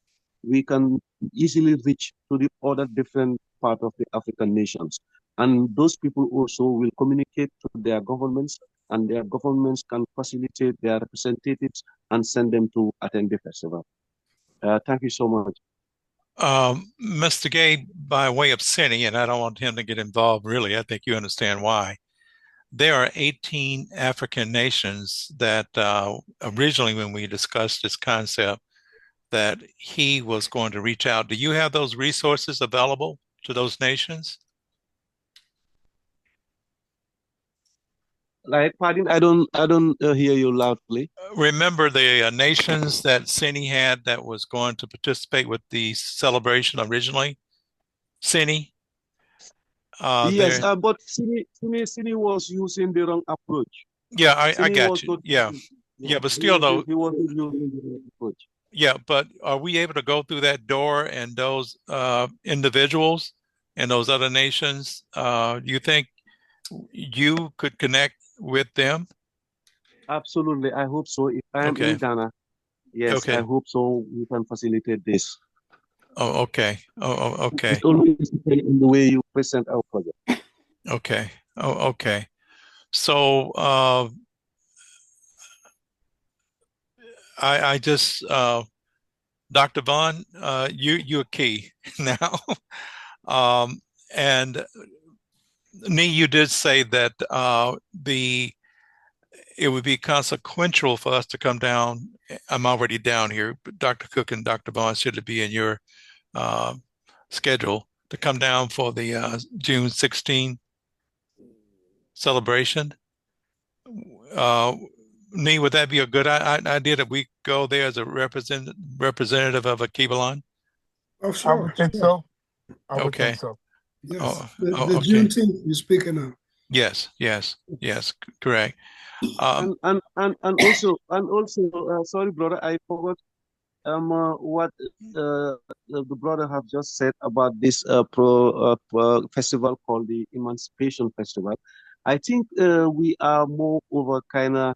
we can easily reach to the other different part of the African nations. And those people also will communicate to their governments, and their governments can facilitate their representatives and send them to attend the festival. Thank you so much. Mr. Gay, by way of Cindy, and I don't want him to get involved really, I think you understand why. There are 18 African nations that originally, when we discussed this concept, that he was going to reach out. Do you have those resources available to those nations? Like, pardon, I don't hear you loudly. Remember the nations that Cine had that was going to participate with the celebration originally? Cine, Yes, there. but Sini was using the wrong approach. Yeah, I Sini got was you. not Yeah, using, yeah, yeah, but still though, he wasn't using the wrong approach. yeah, but are we able to go through that door and those individuals and those other nations? You think you could connect with them? Absolutely, I hope so. If I am in Okay, Ghana, yes, I okay. hope so. We can facilitate this. Oh, okay. It Okay. always depends on the way you present our project. Okay. Oh, okay. So I just Dr. Vaughn, you're key now. Um, and Nee, you did say that the it would be consequential for us to come down. I'm already down here, but Dr. Cook and Dr. Vaughn should be in your uh, schedule to come down for the June 16 celebration. Uh, Nee, would that be a good idea that we go there as a representative of Alkebulan? Oh, I sure, would think sure. so. I would think Okay. so. Yes. Oh, The oh, okay. Juneteenth you're speaking of. Yes, yes, yes, correct. Um, And also, sorry, brother, I forgot what the brother have just said about this festival called the Emancipation Festival. I think we are more over kind of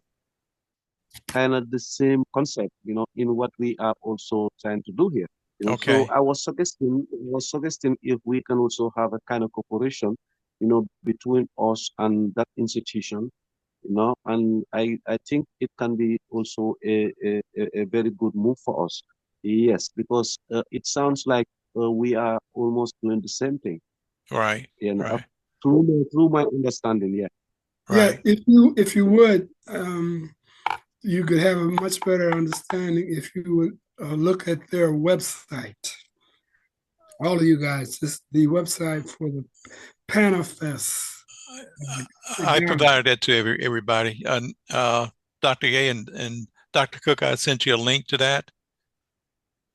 the same concept, in what we are also trying to do here. So okay, I was suggesting if we can also have a kind of cooperation, between us and that institution, and I think it can be also a very good move for us. Yes, because it sounds like we are almost doing the same thing, right, you know, right, through my understanding, yeah. Yeah, right. if you would, you could have a much better understanding if you would look at their website. All of you guys, just the website for the Panafest. I Again, provided that to everybody. Dr. Gay and Dr. Cook, I sent you a link to that.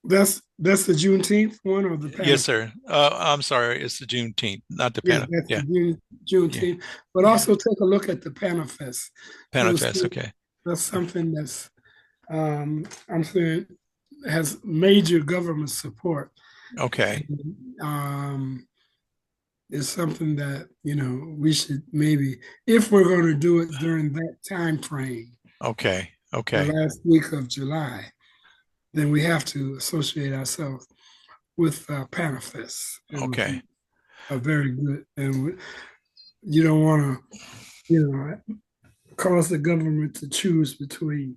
that's the Juneteenth one or the Yes, Panafest? sir. I'm sorry, it's the Juneteenth, not the Yeah, Pan. that's Yeah, the yeah, Juneteenth. But yeah. also take a look at the Panafest. You'll Panifest. see Okay, that's something that's I'm saying has major government support. okay, Um, is something that we should maybe, if we're going to do it during that time frame, okay, the okay, last week of July, then we have to associate ourselves with Panafest. It would okay, be a very good, and you don't want to, cause the government to choose between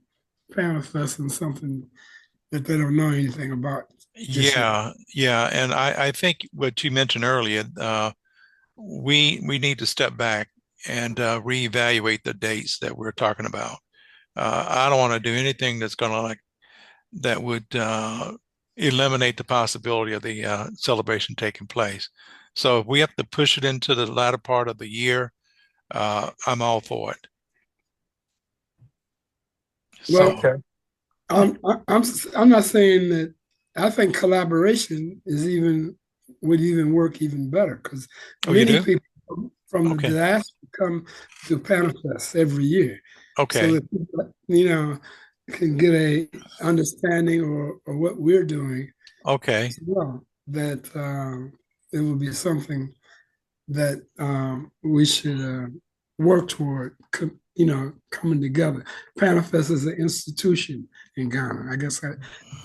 Panafest and something that they don't know anything about just yet. yeah, yeah. And I think what you mentioned earlier, we need to step back and reevaluate the dates that we're talking about. I don't want to do anything that's going to that would eliminate the possibility of the celebration taking place. So if we have to push it into the latter part of the year, I'm all for it. Well, So, Okay. I'm not saying that. I think collaboration would even work even better because oh, you many do? people from the Okay. diaspora come to Panafest every year, so Okay. that people, can get a understanding or what we're doing Okay. as well. That it will be something that we should work toward, coming together. Panafest is an institution in Ghana. I guess I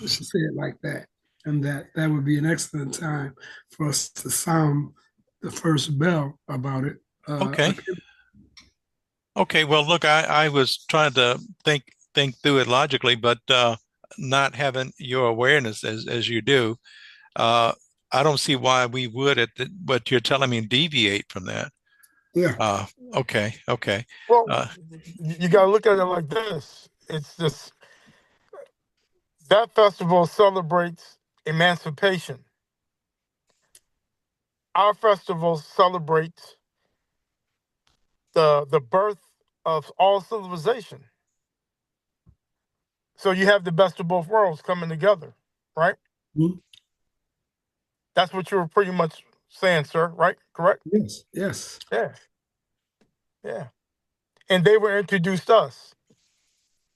should say it like that. And that would be an excellent time for us to sound the first bell about it. Okay. Okay. Well, look, I was trying to think through it logically, but not having your awareness as you do, uh, I don't see why we would what you're telling me deviate from that. Yeah. Uh, okay. Okay. Well, Uh, you got to look at it like this. It's just that festival celebrates emancipation. Our festival celebrates the birth of all civilization. So you have the best of both worlds coming together, right? Mhm. That's what you were pretty much saying, sir, right? Correct? Yes, yes. Yeah, yeah. And they were introduced us.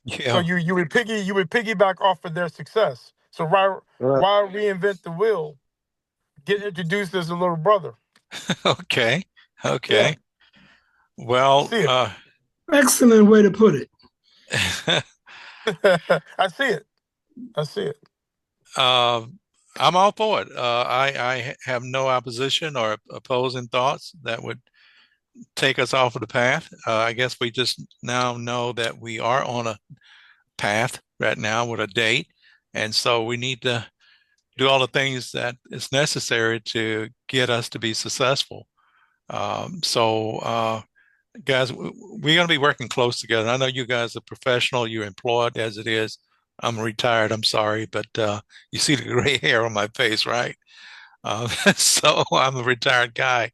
So Yeah. you would piggyback off of their success. So Well, why reinvent the wheel? Get introduced as a little brother. Okay. Yeah, Okay. Well, see it. Excellent way to put it. I see it. I see it. uh, I'm all for it. I have no opposition or opposing thoughts that would take us off of the path. I guess we just now know that we are on a path right now with a date. And so we need to do all the things that is necessary to get us to be successful. Guys, we're going to be working close together. I know you guys are professional, you're employed as it is. I'm retired, I'm sorry, but you see the gray hair on my face, right? So I'm a retired guy,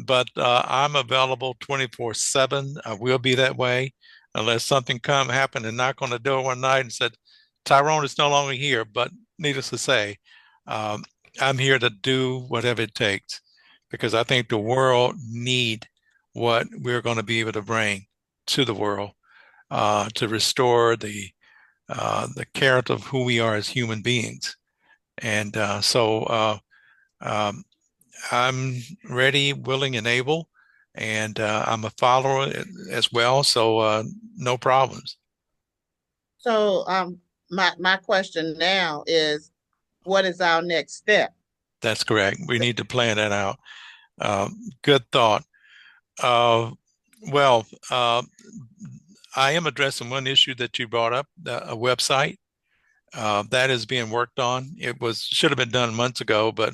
but I'm available 24/7. I will be that way unless something happen and knock on the door one night and said, Tyrone is no longer here. But needless to say, um, I'm here to do whatever it takes because I think the world need what we're going to be able to bring to the world to restore the character of who we are as human beings. And um, I'm ready, willing, and able, and I'm a follower as well, so no problems. So, my question now is, what is our next step? That's correct. We need to plan that out. Good thought. Uh, well, I am addressing one issue that you brought up, a website. That is being worked on. It should have been done months ago, but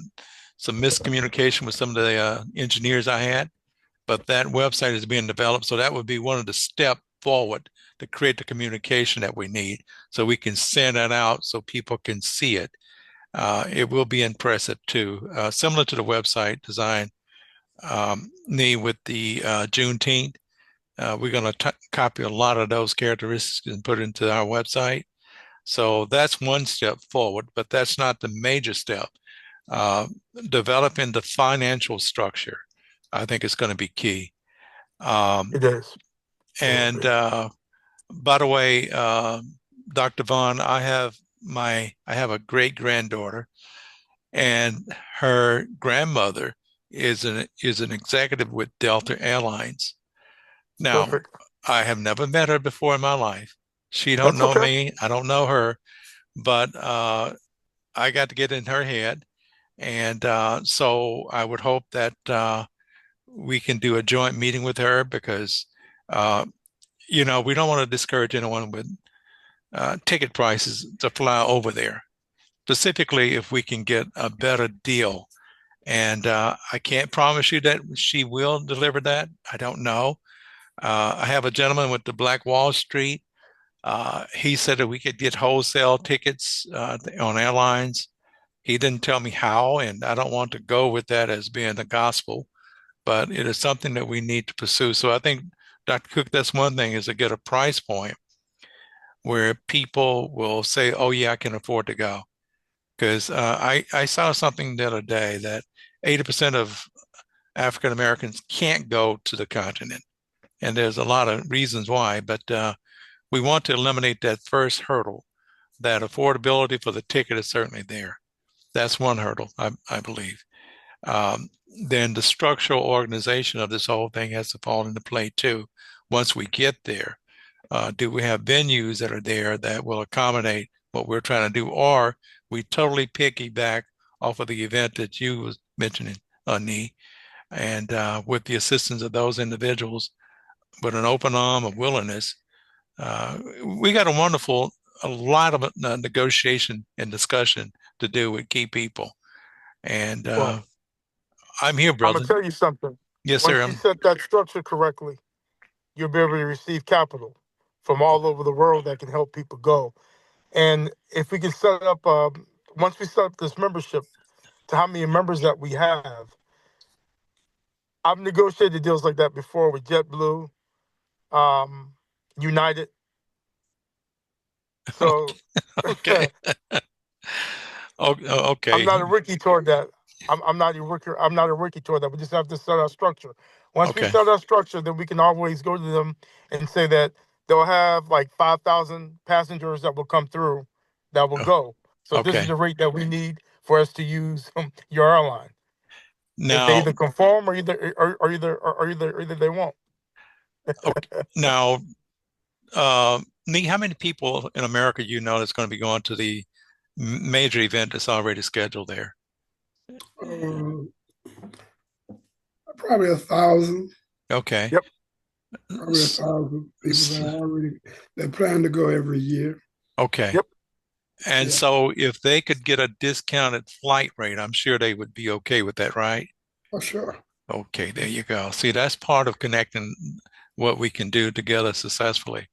some miscommunication with some of the engineers I had. But that website is being developed. So that would be one of the step forward to create the communication that we need so we can send that out so people can see it. It will be impressive too, similar to the website design need with the Juneteenth. We're going to copy a lot of those characteristics and put it into our website. So that's one step forward, but that's not the major step. Uh, Developing the financial structure, I think is going to be key. Um, It is. and Absolutely. by the way, Dr. Vaughn, I have a great granddaughter, and her grandmother is an executive with Delta Airlines. Now, Perfect. I have never met her before in my life. She don't That's know okay. me. I don't know her, but I got to get in her head, and so I would hope that we can do a joint meeting with her because uh, we don't want to discourage anyone with ticket prices to fly over there, specifically if we can get a better deal. And I can't promise you that she will deliver that. I don't know. I have a gentleman with the Black Wall Street. He said that we could get wholesale tickets on airlines. He didn't tell me how, and I don't want to go with that as being the gospel, but it is something that we need to pursue. So I think, Dr. Cook, that's one thing is to get a price point where people will say, oh, yeah, I can afford to go. Because I saw something the other day that 80% of African Americans can't go to the continent. And there's a lot of reasons why, but we want to eliminate that first hurdle. That affordability for the ticket is certainly there. That's one hurdle, I believe. Um, then the structural organization of this whole thing has to fall into play too. Once we get there, do we have venues that are there that will accommodate what we're trying to do, or we totally piggyback off of the event that you was mentioning, Nee, and with the assistance of those individuals with an open arm of willingness, we got a lot of negotiation and discussion to do with key people. And Well, I'm here, I'm gonna brother. tell you something. Yes, sir. Once you set that structure correctly, you'll be able to receive capital from all over the world that can help people go. And if we can set up, once we set up this membership to how many members that we have, I've negotiated deals like that before with JetBlue, um, united. So Okay. I'm Okay. not a rookie toward that. I'm not a rookie. I'm not a rookie toward that. We just have to set our structure. Once we Okay. set our structure, then we can always go to them and say that they'll have like 5,000 passengers that will come through, that will Oh, go. So this is okay. the rate that we need for us to use your airline. They Now, either conform or either they won't. okay. Now, Nee, how many people in America you know that's going to be going to the major event that's already scheduled there? Uh, Probably 1,000. Okay. Yep. Probably 1,000 people that plan to go every year. Okay. Yep. And Yeah, so if they could get a discounted flight rate, I'm sure they would be okay with that, right? for sure. Okay, there you go. See, that's part of connecting what we can do together successfully.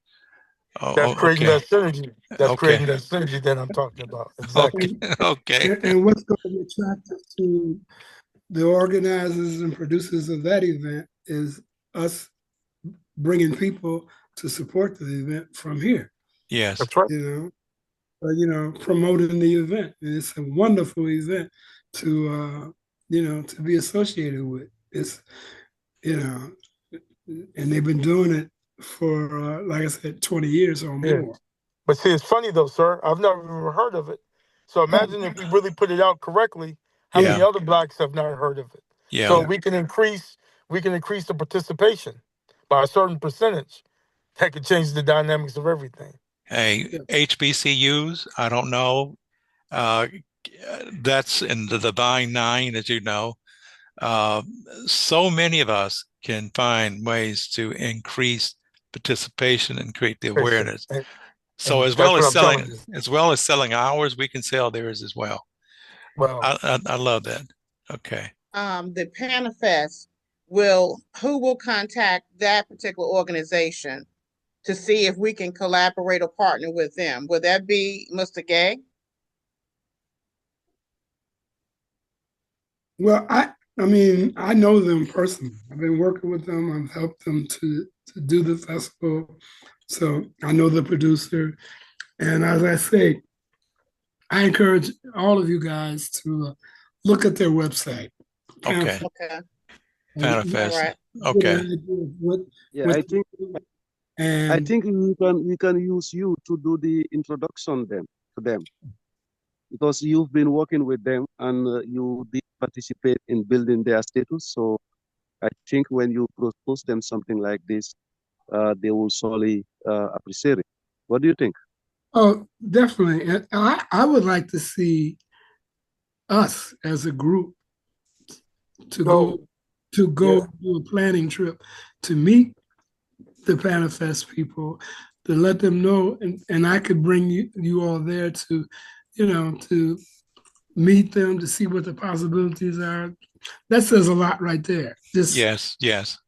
That's creating Okay. that synergy. That's Okay. creating that synergy that I'm talking about. Okay. Exactly. And, Okay. and what's going to be attractive to the organizers and producers of that event is us bringing people to support the event from here. Yes. That's right. Promoting the event. And it's a wonderful event to be associated with. It's you know, and they've been doing it for like I said, 20 years or Yeah. more. But see, it's funny though, sir. I've never even heard of it. So Oh, imagine if we really put it out correctly, how yeah, many Yeah. other blacks have not heard of it? Yeah. So yeah, we can increase the participation by a certain percentage. That could change the dynamics of everything. Hey, yeah. HBCUs, I don't know. Uh, that's in the Divine Nine, as you know. Uh, so many of us can find ways to increase participation and create the Patient. awareness. And, So and that's what I'm telling you. as well as selling ours, we can sell theirs as well. Well, I love that. Okay. The Panifest who will contact that particular organization to see if we can collaborate or partner with them? Would that be Mr. Gay? Well, I mean, I know them personally. I've been working with them. I've helped them to do the festival, so I know the producer. And as I say, I encourage all of you guys to look at their website, Okay. Panafest, Okay. and All Manifest. right. get an Okay. idea of Yeah, what I they think do. I And think we can use you to do the introduction them to them because you've been working with them and you did participate in building their status. So I think when you propose them something like this, they will solely appreciate it. What do you think? oh, definitely. And I would like to see us as a group to go. go to Yeah. go do a planning trip to meet the Panifest people, to let them know, and I could bring you all there to meet them, to see what the possibilities are. That says a lot right there. Just Yes. Yes.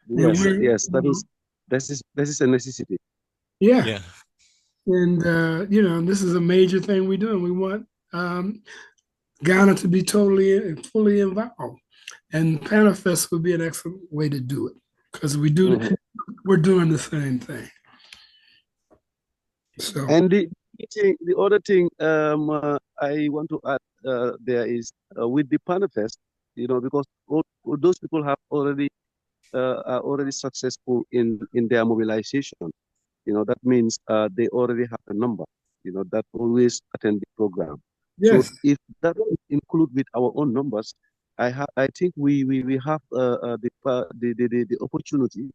and Yes, we're yes, that is a necessity. yeah, Yeah. and this is a major thing we're doing. We want um, Ghana to be totally and fully involved, and Panifest would be an excellent way to do it because Mhm. we're doing the same thing. So And the other thing I want to add there is with the Panifest, because all those people are already successful in their mobilization. That means they already have a number. That always attend the program. So yes, if that include with our own numbers, I think we have the opportunity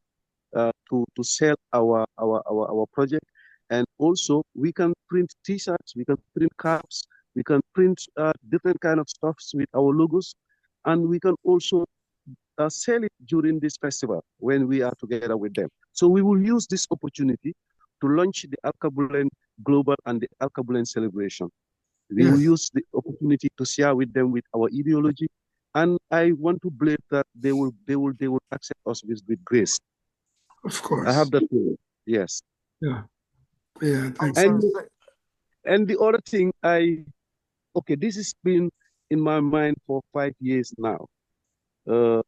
to sell our project. And also, we can print T-shirts, we can print caps, we can print different kind of stuffs with our logos, and we can also sell it during this festival when we are together with them. So we will use this opportunity to launch the Alkebulan Global and the Alkebulan Celebration. We will yes, use the opportunity to share with them with our ideology, and I want to believe that they will accept us with grace. of I have course. that feeling. Yes. Yeah, yeah, I I think was so. going And to say, and the other thing okay, this has been in my mind for 5 years now.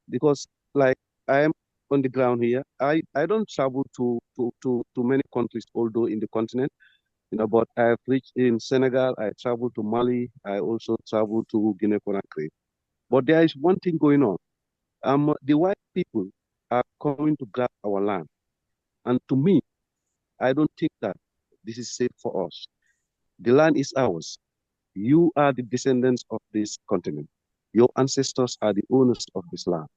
Because like I am on the ground here. I don't travel to many countries, although in the continent, but I've reached in Senegal, I travel to Mali, I also travel to Guinea-Conakry. But there is one thing going on. The white people are coming to grab our land. And to me, I don't think that this is safe for us. The land is ours. You are the descendants of this continent. Your ancestors are the owners of this land.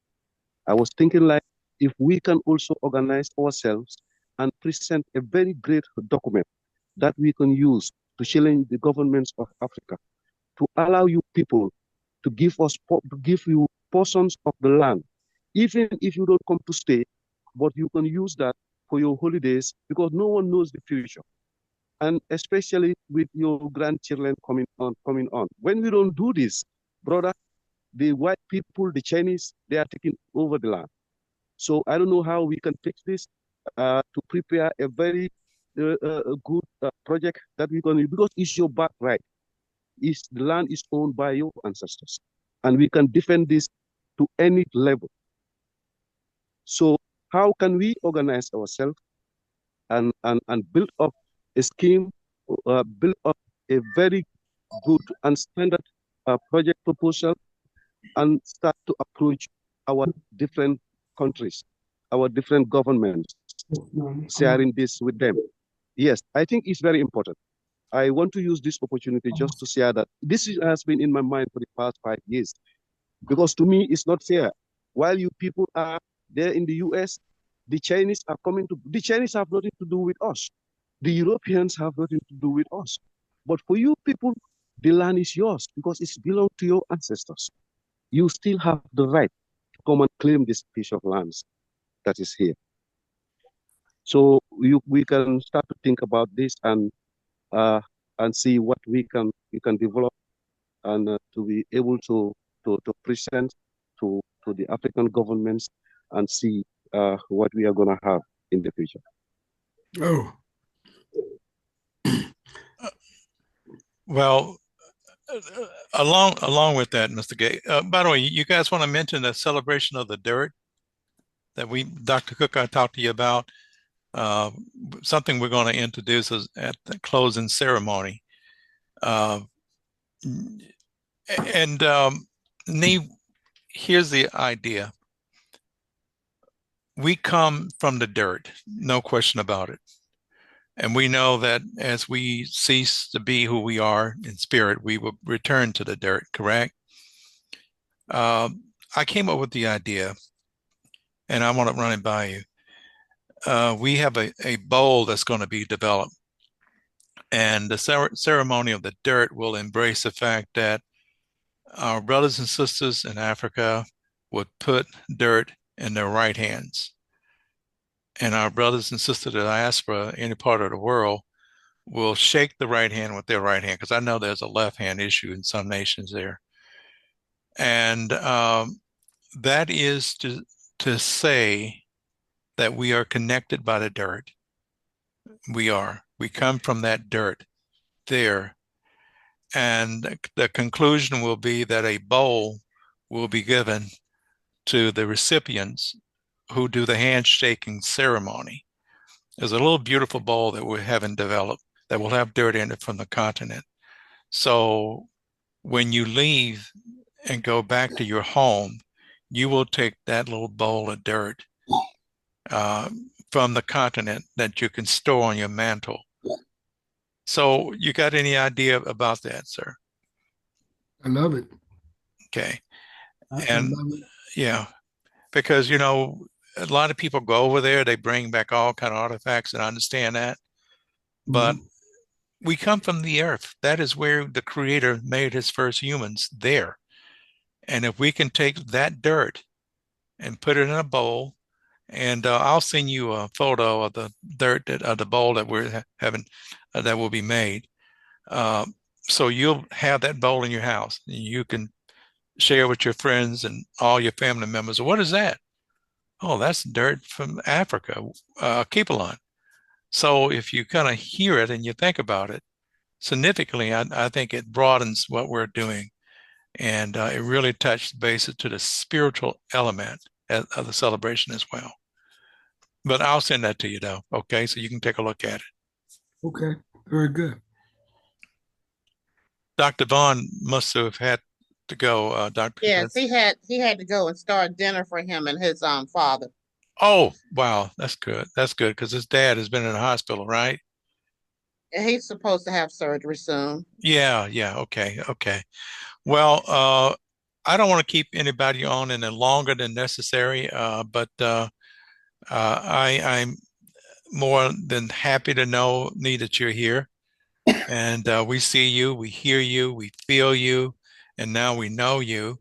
I was thinking like if we can also organize ourselves and present a very great document that we can use to challenge the governments of Africa to allow you people to give you portions of the land, even if you don't come to stay, but you can use that for your holidays because no one knows the future. And especially with your grandchildren coming on. When we don't do this, brother, the white people, the Chinese, they are taking over the land. So I don't know how we can fix this to prepare a very good project that we can, because it's your birthright. The land is owned by your ancestors, and we can defend this to any level. So how can we organize ourselves and build up a scheme, build up a very good and standard project proposal, and start to approach our different countries, our different governments, sharing this with them. Yes, I think it's very important. I want to use this opportunity just to share that has been in my mind for the past 5 years, because to me, it's not fair. While you people are there in the US, the Chinese have nothing to do with us. The Europeans have nothing to do with us. But for you people, the land is yours because it's belonged to your ancestors. You still have the right to come and claim this piece of land that is here. So we can start to think about this uh, and see what we can develop and to be able to present to the African governments and see what we are going to have in the future. Oh, Well, along with that, Mr. Gay. By the way, you guys want to mention the celebration of the dirt that Dr. Cook, I talked to you about. Something we're going to introduce is at the closing ceremony. And Neve, here's the idea. We come from the dirt, no question about it. And we know that as we cease to be who we are in spirit, we will return to the dirt, correct? I came up with the idea, and I want to run it by you. We have a bowl that's going to be developed. And the ceremony of the dirt will embrace the fact that our brothers and sisters in Africa would put dirt in their right hands. And our brothers and sisters in the diaspora, any part of the world, will shake the right hand with their right hand, because I know there's a left hand issue in some nations there. And that is to say that we are connected by the dirt. We are. We come from that dirt there. And the conclusion will be that a bowl will be given to the recipients who do the handshaking ceremony. There's a little beautiful bowl that we haven't developed that will have dirt in it from the continent. So when you leave and go back to your home, you will take that little bowl of dirt from the continent that you can store on your mantle. So you got any idea about that, sir? I love it. Okay. I And love it. yeah, because, a lot of people go over there, they bring back all kind of artifacts, and I understand that. But we come from the earth. That is where the Creator made his first humans, there. And if we can take that dirt and put it in a bowl, and I'll send you a photo of the dirt of the bowl that we're having that will be made. So you'll have that bowl in your house, and you can share with your friends and all your family members. What is that? Oh, that's dirt from Africa, Alkebulan. So if you kind of hear it and you think about it, significantly, I think it broadens what we're doing. And it really touched base to the spiritual element of the celebration as well. But I'll send that to you though. Okay, so you can take a look at it. Okay, very good. Dr. Vaughn must have had to go. Dr. Yes, he had to go and start dinner for him and his father. Oh, wow, that's good. That's good because his dad has been in the hospital, right? And he's supposed to have surgery soon. Yeah, yeah. Okay, okay. Well, I don't want to keep anybody on any longer than necessary, but I'm more than happy to know, Nee, that you're here. And we see you, we hear you, we feel you, and now we know you.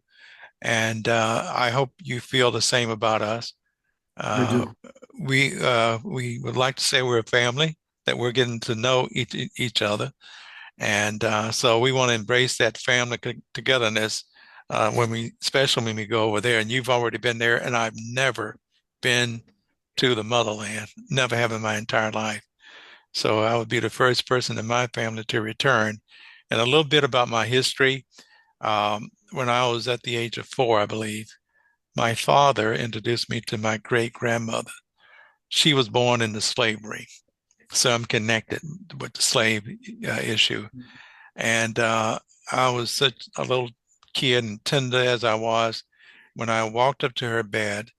And I hope you feel the same about us. I Uh, do. we would like to say we're a family, that we're getting to know each other. And so we want to embrace that family togetherness especially when we go over there. And you've already been there, and I've never been to the motherland, never have in my entire life. So I would be the first person in my family to return. And a little bit about my history. When I was at the age of 4, I believe, my father introduced me to my great grandmother. She was born into slavery, so I'm connected with the slave issue. And I was such a little kid and tender as I was. When I walked up to her bed,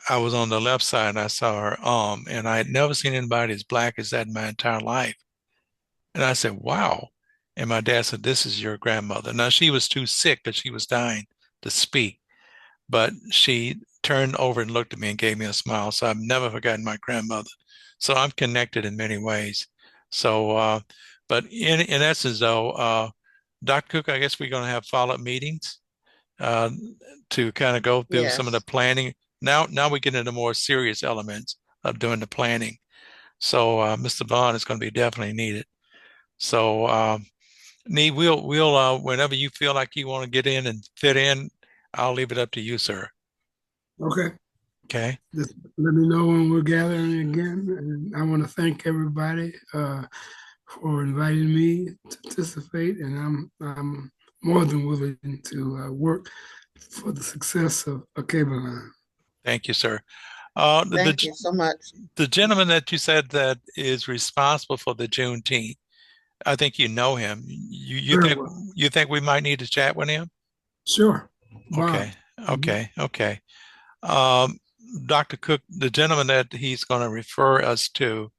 I was on the left side and I saw her arm, and I had never seen anybody as black as that in my entire life. And I said, wow. And my dad said, this is your grandmother. Now, she was too sick because she was dying to speak, but she turned over and looked at me and gave me a smile. So I've never forgotten my grandmother. So I'm connected in many ways. So, but in essence, though, Dr. Cook, I guess we're going to have follow-up meetings uh, to kind of go through some of the Yes. planning. Now we get into more serious elements of doing the planning. So Mr. Bond is going to be definitely needed. So, Nee, we'll whenever you feel like you want to get in and fit in, I'll leave it up to you, sir. Okay. Okay. Just let me know when we're gathering again. And I want to thank everybody for inviting me to participate, and I'm more than willing to work for the success of Alkebulan. Thank you, sir. Uh, the, Thank the you so much. the gentleman that you said that is responsible for the Juneteenth, I think you know him. You Very think well. you think we might need to chat with him? Sure. Bob. Okay. Mhm. Okay. Okay. Um, Dr. Cook, the gentleman that he's going to refer us to,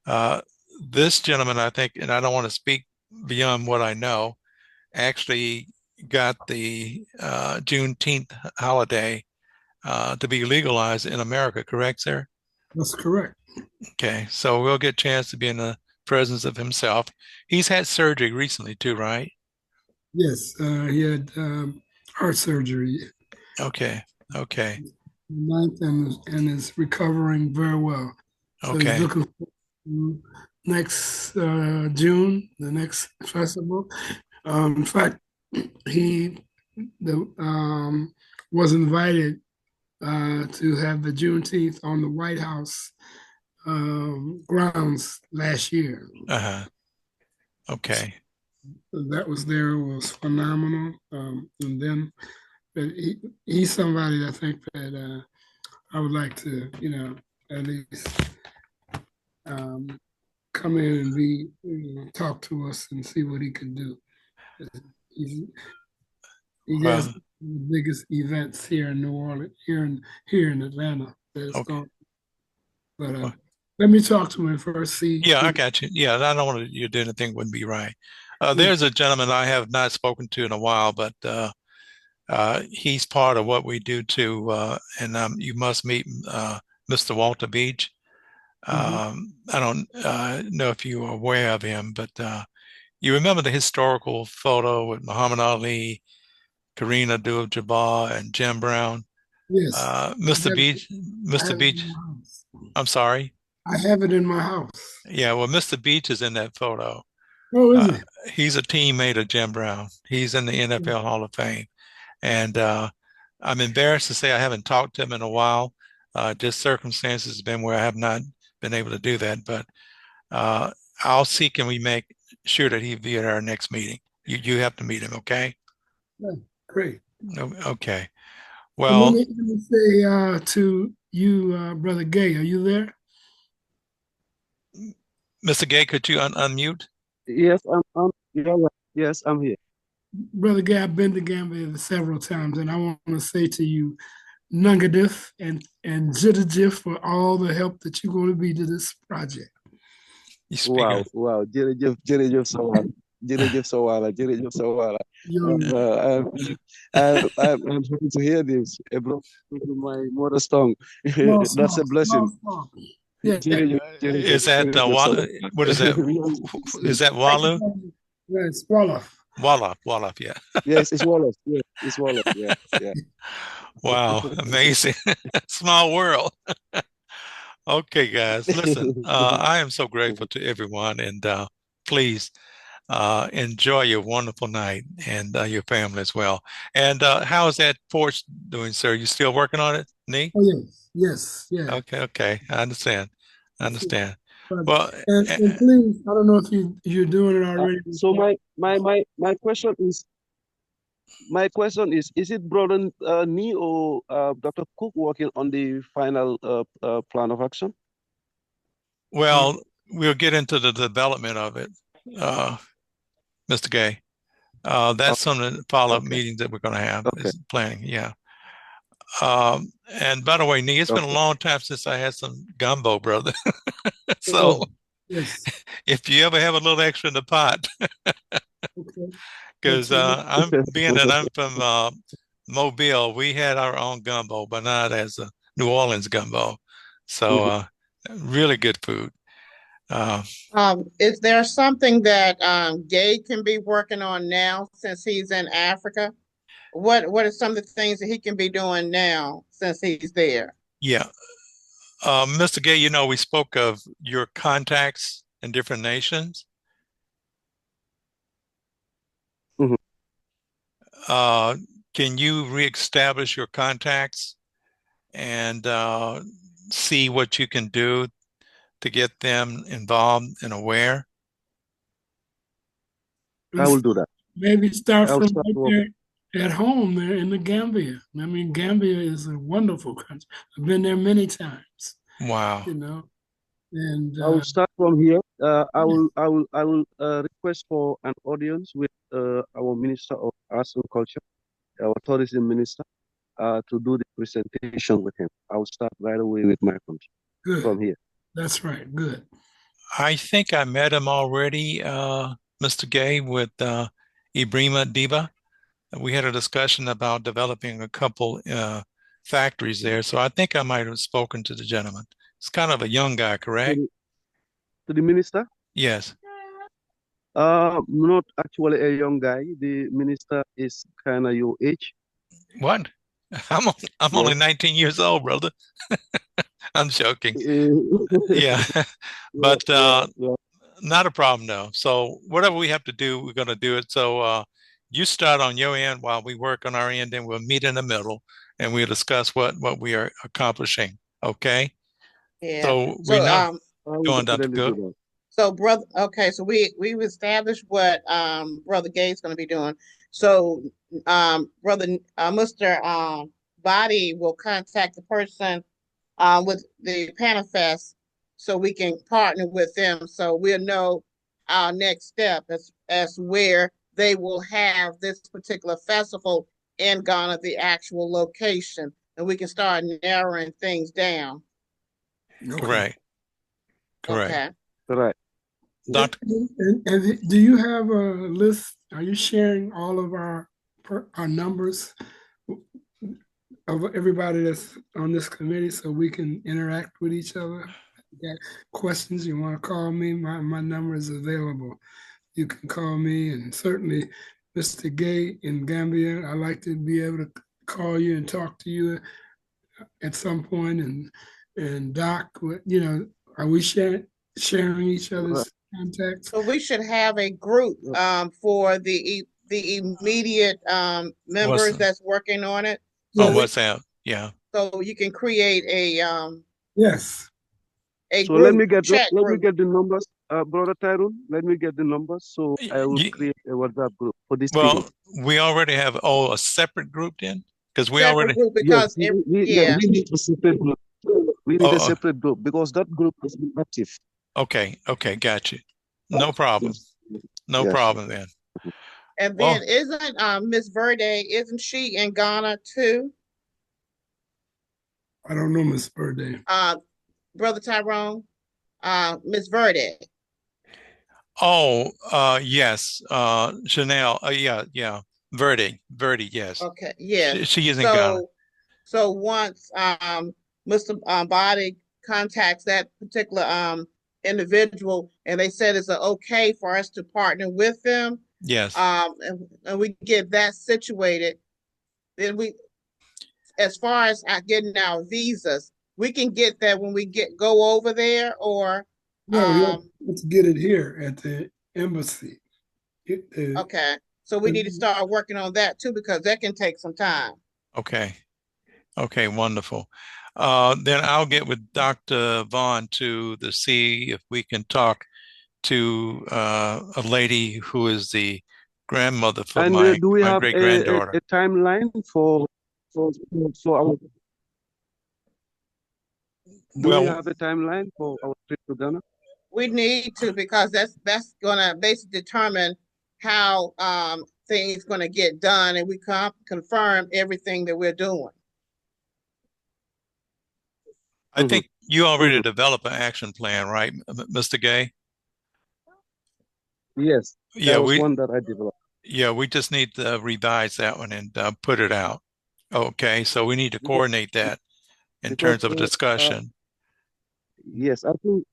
uh, this gentleman, I think, and I don't want to speak beyond what I know, actually got the Juneteenth holiday to be legalized in America, correct, sir? That's correct. Okay, so we'll get a chance to be in the presence of himself. He's had surgery recently too, right? Yes, he had heart surgery Okay, okay, ninth and is recovering very well. So he's okay, looking forward to next June, the next festival. In fact, he was invited to have the Juneteenth on the White House grounds last year. uh-huh, okay. That was there, it was phenomenal. And then he's somebody I think that I would like to, at least um, come in and talk to us and see what he can do. He's, he has Well, the biggest events here in New Orleans, here in Atlanta. That's okay. going, but Well, let me talk to him first. See, yeah, I got you. Yeah, I don't want you to do anything wouldn't be right. yeah, There's a gentleman I have not spoken to in a while, but he's part of what we do too. And you must meet Mr. Walter Beach. mhm. I don't know if you are aware of him, but you remember the historical photo with Muhammad Ali, Kareem Abdul-Jabbar, and Jim Brown. Yes, Mr. Beach, I Mr. have it in Beach, my house. I'm sorry. I have it in my house. Yeah, well, Mr. Beach is in that photo. Oh, is Uh, it? he's a teammate of Jim Brown. He's in the NFL Hall of Fame. And I'm embarrassed to say I haven't talked to him in a while. Just circumstances have been where I have not been able to do that. But uh, I'll see can we make sure that he be at our next meeting. You have to meet him, okay? Yeah, great. Okay. And let Well, me say to Brother Gay, are you there? Mr. Gay, could you unmute? Yes, yeah, yeah. Yes, I'm here. Brother Gay, I've been to Gambia several times, and I want to say to you, Nungadif and Jidajif for all the help that you're going to be to this project. You Wow, speaking? wow. Jërëjëf Sawala. Jërëjëf Sawala. Jërëjëf Sawala. I'm happy to hear this. A brother in my mother tongue. That's a blessing. Small. Yeah. Is that Jërëjëf what is that? Is that Walu? Yes, Wolof. Wolof, yeah. Yes, it's Wallace. Yes, it's Wallace. Yeah, yeah. Wow, amazing. Small world. Okay, guys, listen, I am so grateful to everyone, and please enjoy your wonderful night and your family as well. And how is that porch doing, sir? You still working on it, Nee? Oh, yes, yeah. Okay, I understand. But, Well, and please, I don't know if you're doing it already. So my question is it Brother Nee or Dr. Cook working on the final plan of action? well, we'll get into the development of it, Mr. Gay. That's some of the follow-up Okay. meetings that we're going to have Okay. is planning. Yeah. And by the way, Nee, it's been a long time since I had some gumbo, brother. So Yes. if you ever have a little extra in the pot, Okay. because I'm being that I'm from Mobile, we had our own gumbo, but not as a New Orleans gumbo. So really good food. Is there something that Gay can be working on now since he's in Africa? What are some of the things that he can be doing now since he's there? Yeah. Mr. Gay, you know, we spoke of your contacts in different nations. Mhm. Can you reestablish your contacts and see what you can do to get them involved and aware? I will do that. Maybe start I'll from start right working. there at home there in the Gambia. I mean, Gambia is a wonderful country. I've been there many times, Wow. you know, and I will start from here. I will request for an audience with our Minister of Arts and Culture, our tourism minister, to do the presentation with him. I will start right away with my country good. from here. That's right. Good. I think I met him already, Mr. Gay, with Ibrima Diba. We had a discussion about developing a couple factories there. So I think I might have spoken to the gentleman. It's kind of a young guy, correct? To the minister? Yes. Not actually a young guy. The minister is kind of your age. What? I'm only 19 years old, brother. I'm joking. Yeah. But not a problem though. So whatever we have to do, we're going to do it. So you start on your end while we work on our end, and we'll meet in the middle and we'll discuss what we are accomplishing. Okay. Yeah. So we know I will going Dr. definitely Cook. do that. So brother, okay, so we've established what Brother Gay's going to be doing. So brother Mr. Body will contact the person with the Panifest so we can partner with them, so we'll know our next step as where they will have this particular festival in Ghana, the actual location, and we can start narrowing things down. Correct. Okay. Right. Dr. And do you have a list? Are you sharing all of our numbers of everybody that's on this committee so we can interact with each other? If you got questions, you want to call me, my number is available. You can call me, and certainly Mr. Gay in Gambia, I like to be able to call you and talk to you at some point. And Doc, you know, are we sharing each other's contacts? So we should have a group for the immediate members that's working on it. So WhatsApp, yeah. So you can create a yes. A so group, let me get the numbers, Brother Tyrone. Let me get the numbers, so I will create a WhatsApp group for this meeting. Well, we already have a separate group then, because we separate already group because we need a separate group. We need a Oh, separate group because that group is inactive. okay. Okay. Got you. No problem. Yes. No Yes. problem then. And Well, then isn't Miss Verde, isn't she in Ghana too? I don't know Miss Birthday. Brother Tyrone, Miss Verde. yes. Chanel. Yeah. Verdi, yes. Okay, yes. She is in Ghana. So once Mr. Body contacts that particular individual and they said it's okay for us to partner with them, Yes. and we get that situated, then we, as far as getting our visas, we can get that when we go over there, or No, let's get it here at the embassy. okay. So we need to start working on that too, because that can take some time. Okay. Okay, wonderful. Then I'll get with Dr. Vaughn to see if we can talk to a lady who is the grandmother for And my do we have great granddaughter. a timeline for our? Do we Well, have a timeline for our trip to Ghana? We need to, because that's gonna basically determine how things gonna get done, and we confirm everything that we're doing. I Mm-hmm. think you already Mm-hmm. developed an action plan, right, Mr. Gay? Yes, Yeah, that was one that I developed. we just need to revise that one and put it out. Okay, so we need to Because, coordinate that in because terms of a uh, discussion. yes, I think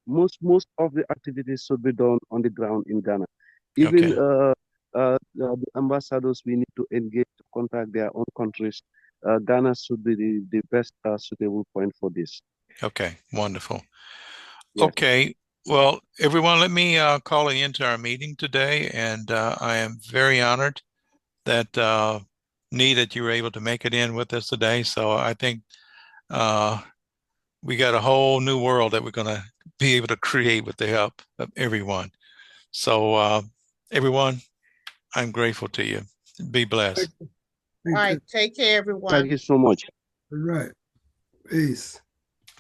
most of the activities should be done on the ground in Ghana. Even Okay, the ambassadors we need to engage to contact their own countries. Ghana should be the best suitable point for this. okay, wonderful. Yes. Okay, well, everyone, let me call you into our meeting today, and I am very honored that that you were able to make it in with us today. So I think uh, we got a whole new world that we're going to be able to create with the help of everyone. So everyone, I'm grateful to you. Be blessed. All Thank you. right, take care, Thank everyone. you so much. All right. Peace.